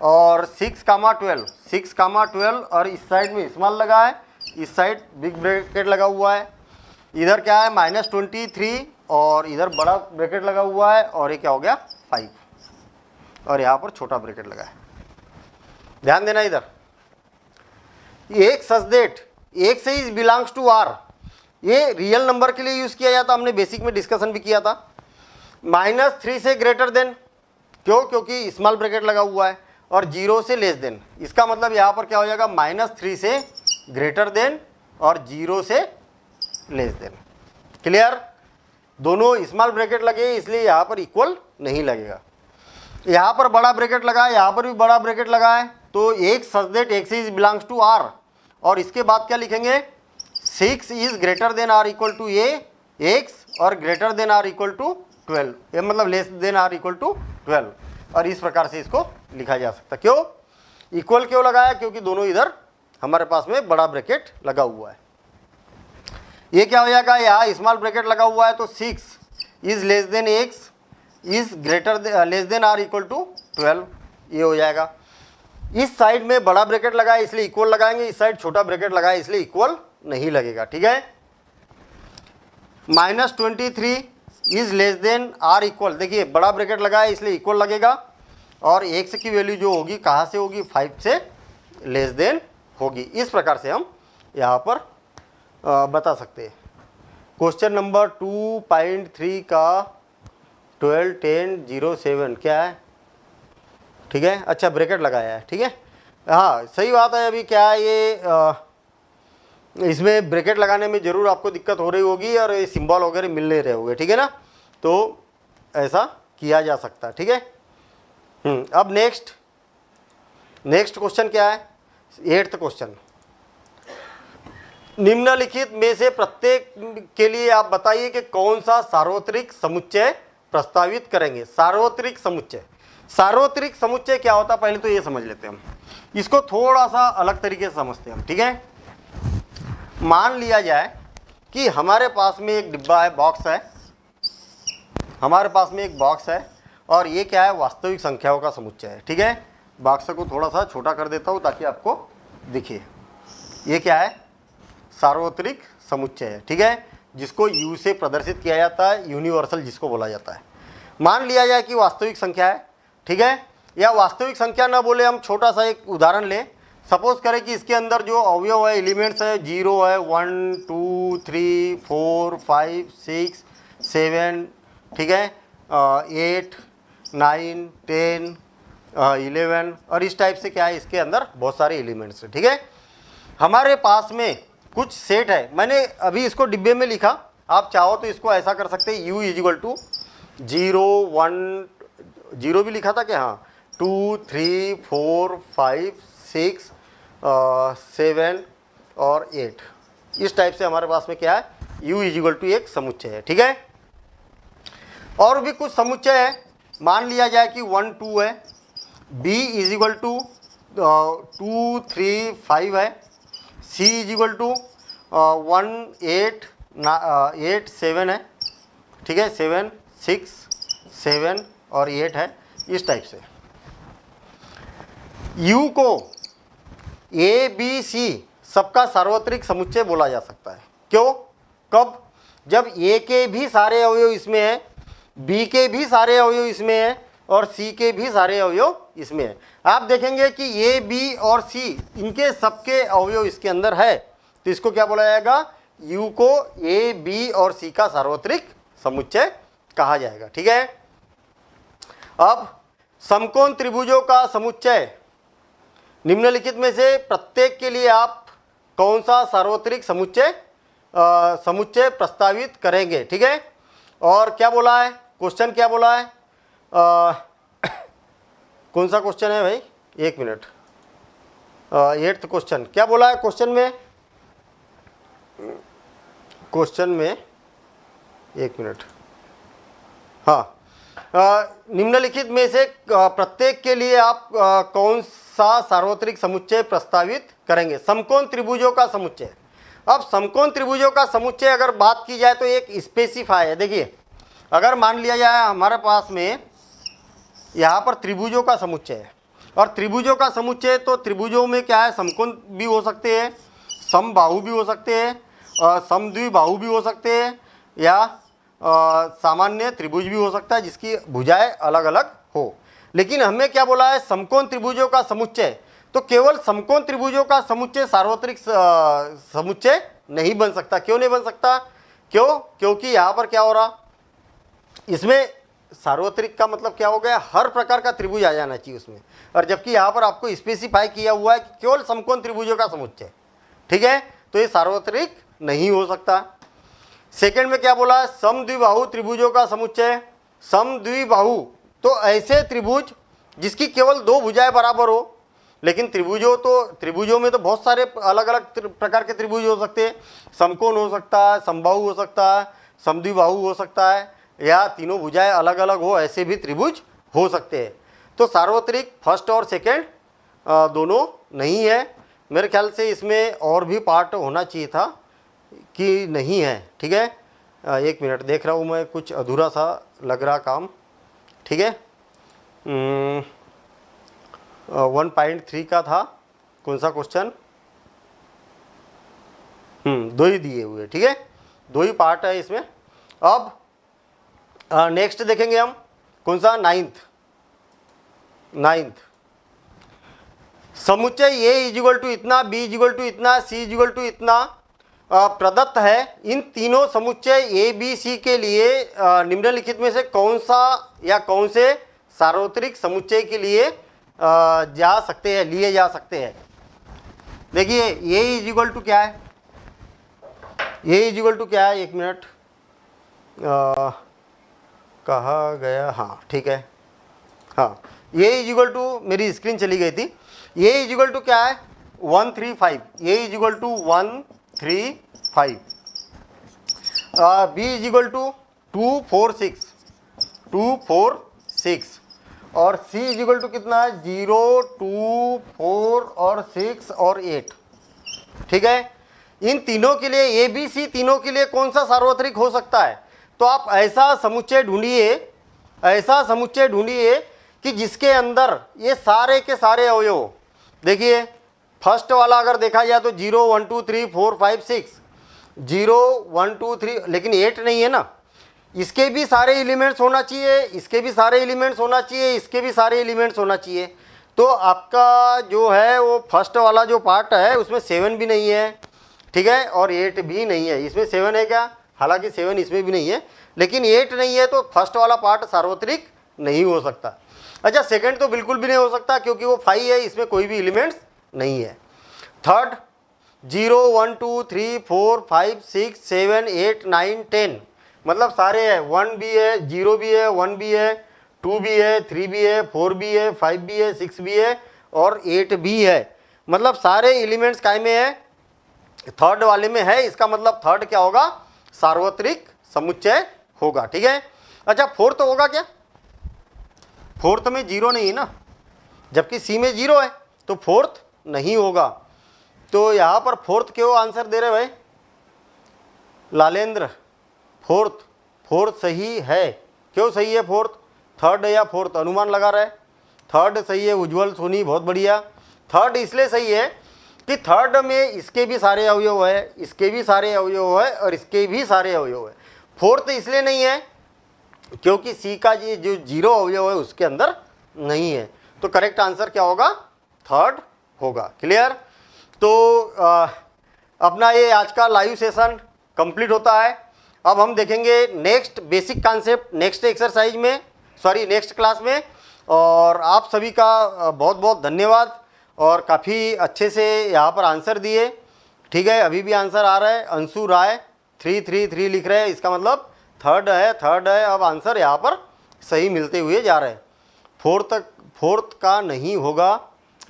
और 6, 12 और इस साइड में स्मॉल लगा है, इस साइड बिग ब्रैकेट लगा हुआ है। इधर क्या है -23 और इधर बड़ा ब्रैकेट लगा हुआ है, और ये क्या हो गया 5, और यहाँ पर छोटा ब्रैकेट लगा है। ध्यान देना इधर, एक such that x is belongs to r, ये रियल नंबर के लिए यूज़ किया जाता, हमने बेसिक में डिस्कशन भी किया था। -3 से ग्रेटर देन, क्यों? क्योंकि स्मॉल ब्रैकेट लगा हुआ है, और 0 से लेस देन। इसका मतलब यहाँ पर क्या हो जाएगा, -3 से ग्रेटर देन और 0 से लेस देन। क्लियर? दोनों स्मॉल ब्रैकेट लगे इसलिए यहाँ पर इक्वल नहीं लगेगा। यहाँ पर बड़ा ब्रैकेट लगा है, यहाँ पर भी बड़ा ब्रैकेट लगा है, तो एक such that x is belongs to r, और इसके बाद क्या लिखेंगे, 6 is greater than or equal to a x और greater than or equal to 12, ये मतलब less than or equal to 12, और इस प्रकार से इसको लिखा जा सकता। क्यों इक्वल क्यों लगाया? क्योंकि दोनों इधर हमारे पास में बड़ा ब्रैकेट लगा हुआ है। ये क्या हो जाएगा, यहाँ स्मॉल ब्रैकेट लगा हुआ है तो 6 is less than x is greater less than or equal to 12, ये हो जाएगा। इस साइड में बड़ा ब्रैकेट लगा है इसलिए इक्वल लगाएंगे, इस साइड छोटा ब्रैकेट लगा है इसलिए इक्वल नहीं लगेगा। ठीक है, -23 is less than or equal, देखिए बड़ा ब्रैकेट लगा है इसलिए इक्वल लगेगा, और x की वैल्यू जो होगी कहाँ से होगी, 5 से लेस देन होगी। इस प्रकार से हम यहाँ पर बता सकते हैं। क्वेश्चन नंबर 2.3 का 12, 10, 0, 7 क्या है? ठीक है, अच्छा ब्रैकेट लगाया है। ठीक है, हाँ सही बात है। अभी क्या है ये इसमें ब्रैकेट लगाने में ज़रूर आपको दिक्कत हो रही होगी और ये सिंबल वगैरह मिल नहीं रहे होंगे। ठीक है ना, तो ऐसा किया जा सकता है। ठीक है, अब नेक्स्ट क्वेश्चन क्या है, 8th क्वेश्चन। निम्नलिखित में से प्रत्येक के लिए आप बताइए कि कौन सा सार्वत्रिक समुच्चय प्रस्तावित करेंगे। सार्वत्रिक समुच्चय क्या होता है, पहले तो ये समझ लेते हैं हम, इसको थोड़ा सा अलग तरीके से समझते हैं हम। ठीक है, मान लिया जाए कि हमारे पास में एक डिब्बा है, बॉक्स है, हमारे पास में एक बॉक्स है, और ये क्या है, वास्तविक संख्याओं का समुच्चय है। ठीक है, बॉक्स को थोड़ा सा छोटा कर देता हूँ ताकि आपको दिखे। ये क्या है, सार्वत्रिक समुच्चय है। ठीक है, जिसको U से प्रदर्शित किया जाता है, यूनिवर्सल जिसको बोला जाता है। मान लिया जाए कि वास्तविक संख्या है। ठीक है, या वास्तविक संख्या ना बोले, हम छोटा सा एक उदाहरण लें। सपोज करें कि इसके अंदर जो अवयव है, एलिमेंट्स है, 0 है, 1, 2, 3, 4, 5, 6, 7, ठीक है, 8, 9, 10, 11, और इस टाइप से क्या है, इसके अंदर बहुत सारे एलिमेंट्स हैं। ठीक है, हमारे पास में कुछ सेट है, मैंने अभी इसको डिब्बे में लिखा, आप चाहो तो इसको ऐसा कर सकते हैं, U इजिक्वल टू 0, 1, 0 भी लिखा था क्या, हाँ, 2, 3, 4, 5, 6, 7 और 8, इस टाइप से हमारे पास में क्या है, U इजिक्वल टू एक समुच्चय है। ठीक है, और भी कुछ समुच्चय है, मान लिया जाए कि 1, 2 है, B इजिक्वल टू 2, 3, 5 है, C इजिक्वल टू 1, 8, 8, 7 है। ठीक है, 7, 6, 7 और 8 है, इस टाइप से। U को A, B, C सबका सार्वत्रिक समुच्चय बोला जा सकता है। क्यों, कब, जब A के भी सारे अवयव इसमें है, B के भी सारे अवयव इसमें है, और C के भी सारे अवयव इसमें है। आप देखेंगे कि A, B और C इनके सबके अवयव इसके अंदर है, तो इसको क्या बोला जाएगा, U को A, B और C का सार्वत्रिक समुच्चय कहा जाएगा। ठीक है, अब समकोण त्रिभुजों का समुच्चय, निम्नलिखित में से प्रत्येक के लिए आप कौन सा सार्वत्रिक समुच्चय प्रस्तावित करेंगे। ठीक है, और क्या बोला है, क्वेश्चन क्या बोला है, कौन सा क्वेश्चन है भाई, एक मिनट, 8th क्वेश्चन क्या बोला है, क्वेश्चन में एक मिनट, हाँ, निम्नलिखित में से प्रत्येक के लिए आप कौन सा सार्वत्रिक समुच्चय प्रस्तावित करेंगे। समकोण त्रिभुजों का समुच्चय, अब समकोण त्रिभुजों का समुच्चय अगर बात की जाए तो एक स्पेसिफाई है। देखिए, अगर मान लिया जाए हमारे पास में यहाँ पर त्रिभुजों का समुच्चय है, और त्रिभुजों का समुच्चय, तो त्रिभुजों में क्या है, समकोण भी हो सकते हैं, समबाहु भी हो सकते हैं, समद्विबाहु भी हो सकते हैं, या सामान्य त्रिभुज भी हो सकता है जिसकी भुजाएं अलग अलग हो। लेकिन हमें क्या बोला है, समकोण त्रिभुजों का समुच्चय, तो केवल समकोण त्रिभुजों का समुच्चय सार्वत्रिक समुच्चय नहीं बन सकता। क्यों नहीं बन सकता, क्योंकि यहाँ पर क्या हो रहा, इसमें सार्वत्रिक का मतलब क्या हो गया, हर प्रकार का त्रिभुज आ जाना चाहिए उसमें, और जबकि यहाँ पर आपको स्पेसिफाई किया हुआ है कि केवल समकोण त्रिभुजों का समुच्चय, ठीक है, तो ये सार्वत्रिक नहीं हो सकता। सेकंड में क्या बोला, समद्विबाहु त्रिभुजों का समुच्चय। समद्विबाहु तो ऐसे त्रिभुज जिसकी केवल दो भुजाएं बराबर हो, लेकिन त्रिभुजों में तो बहुत सारे अलग अलग प्रकार के त्रिभुज हो सकते हैं। समकोण हो सकता है, समबाहु हो सकता है, समद्विबाहु हो सकता है, या तीनों भुजाएं अलग अलग हो, ऐसे भी त्रिभुज हो सकते हैं। तो सार्वत्रिक फर्स्ट और सेकंड दोनों नहीं है। मेरे ख्याल से इसमें और भी पार्ट होना चाहिए था कि नहीं है, ठीक है। 1 मिनट देख रहा हूँ मैं, कुछ अधूरा सा लग रहा काम, ठीक है। 1.3 का था कौन सा क्वेश्चन, 2 ही दिए हुए, ठीक है, 2 ही पार्ट है इसमें। अब नेक्स्ट देखेंगे हम कौन सा, 9th समुच्चय A इजिकल टू इतना, B इजिकल टू इतना, C इजिकल टू इतना प्रदत्त है। इन तीनों समुच्चय A B C के लिए निम्नलिखित में से कौन सा या कौन से सार्वत्रिक समुच्चय के लिए जा सकते हैं, लिए जा सकते हैं। देखिए A इजिकल टू क्या है, A इजिकल टू क्या है, 1 मिनट कहा गया, हाँ ठीक है, हाँ A इजिकल टू, मेरी स्क्रीन चली गई थी। A इजिकल टू क्या है, 135, A is equal to 135, B is equal to 246 और C इजिकल टू कितना है, 0, 2, 4 और 6 और 8, ठीक है। इन तीनों के लिए A B C तीनों के लिए कौन सा सार्वत्रिक हो सकता है, तो आप ऐसा समुच्चय ढूंढिए कि जिसके अंदर ये सारे के सारे अवयव, देखिए फर्स्ट वाला अगर देखा जाए तो 0, 1, 2, 3, 4, 5, 6, 0, 1, 2, 3, लेकिन 8 नहीं है ना, इसके भी सारे एलिमेंट्स होना चाहिए, इसके भी सारे एलिमेंट्स होना चाहिए, इसके भी सारे एलिमेंट्स होना चाहिए। तो आपका जो है वो फर्स्ट वाला जो पार्ट है उसमें 7 भी नहीं है, ठीक है, और 8 भी नहीं है। इसमें 7 है क्या, हालांकि 7 इसमें भी नहीं है, लेकिन 8 नहीं है, तो फर्स्ट वाला पार्ट सार्वत्रिक नहीं हो सकता। अच्छा सेकंड तो बिल्कुल भी नहीं हो सकता क्योंकि वो 5 है, इसमें कोई भी एलिमेंट्स नहीं है। थर्ड 0, 1, 2, 3, 4, 5, 6, 7, 8, 9, 10 मतलब सारे है, 1 भी है, 0 भी है, 1 भी है, 2 भी है, 3 भी है, 4 भी है, 5 भी है, 6 भी है और 8 भी है। मतलब सारे एलिमेंट्स काय में है, थर्ड वाले में है। इसका मतलब थर्ड क्या होगा, सार्वत्रिक समुच्चय होगा, ठीक है। अच्छा फोर्थ होगा क्या, फोर्थ में 0 नहीं है ना, जबकि सी में 0 है, तो फोर्थ नहीं होगा। तो यहाँ पर फोर्थ क्यों आंसर दे रहे भाई लालेंद्र, फोर्थ सही है, क्यों सही है फोर्थ, थर्ड या फोर्थ अनुमान लगा रहे, थर्ड सही है। उज्जवल सोनी बहुत बढ़िया। थर्ड इसलिए सही है कि थर्ड में इसके भी सारे अवयव है, इसके भी सारे अवयव है और इसके भी सारे अवयव है। फोर्थ इसलिए नहीं है क्योंकि सी का ये जो 0 अवयव है उसके अंदर नहीं है। तो करेक्ट आंसर क्या होगा, थर्ड होगा। क्लियर। तो अपना ये आज का लाइव सेशन कंप्लीट होता है। अब हम देखेंगे next basic concept next exercise में, सॉरी नेक्स्ट क्लास में। और आप सभी का बहुत बहुत धन्यवाद और काफ़ी अच्छे से यहाँ पर आंसर दिए, ठीक है। अभी भी आंसर आ रहा है, अंशु राय 333 लिख रहे हैं, इसका मतलब थर्ड है। अब आंसर यहाँ पर सही मिलते हुए जा रहे हैं। फोर्थ का नहीं होगा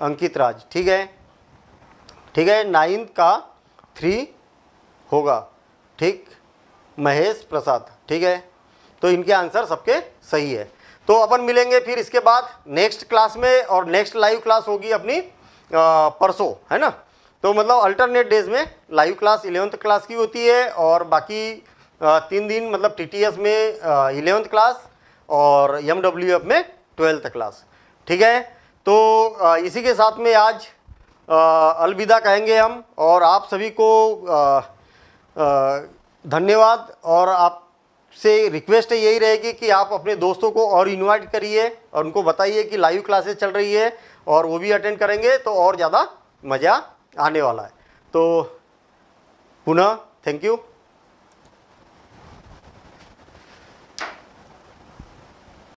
अंकित राज, ठीक है। 9th का 3 होगा, ठीक। महेश प्रसाद, ठीक है। तो इनके आंसर सबके सही है। तो अपन मिलेंगे फिर इसके बाद नेक्स्ट क्लास में, और नेक्स्ट लाइव क्लास होगी अपनी परसों, है ना। तो मतलब अल्टरनेट डेज में लाइव क्लास 11th क्लास की होती है और बाकी 3 दिन मतलब TTS में 11th क्लास और MWF में 12th क्लास, ठीक है। तो इसी के साथ में आज अलविदा कहेंगे हम, और आप सभी को धन्यवाद। और आपसे रिक्वेस्ट यही रहेगी कि आप अपने दोस्तों को और इनवाइट करिए और उनको बताइए कि लाइव क्लासेस चल रही है और वो भी अटेंड करेंगे तो और ज़्यादा मज़ा आने वाला है। तो पुनः थैंक यू।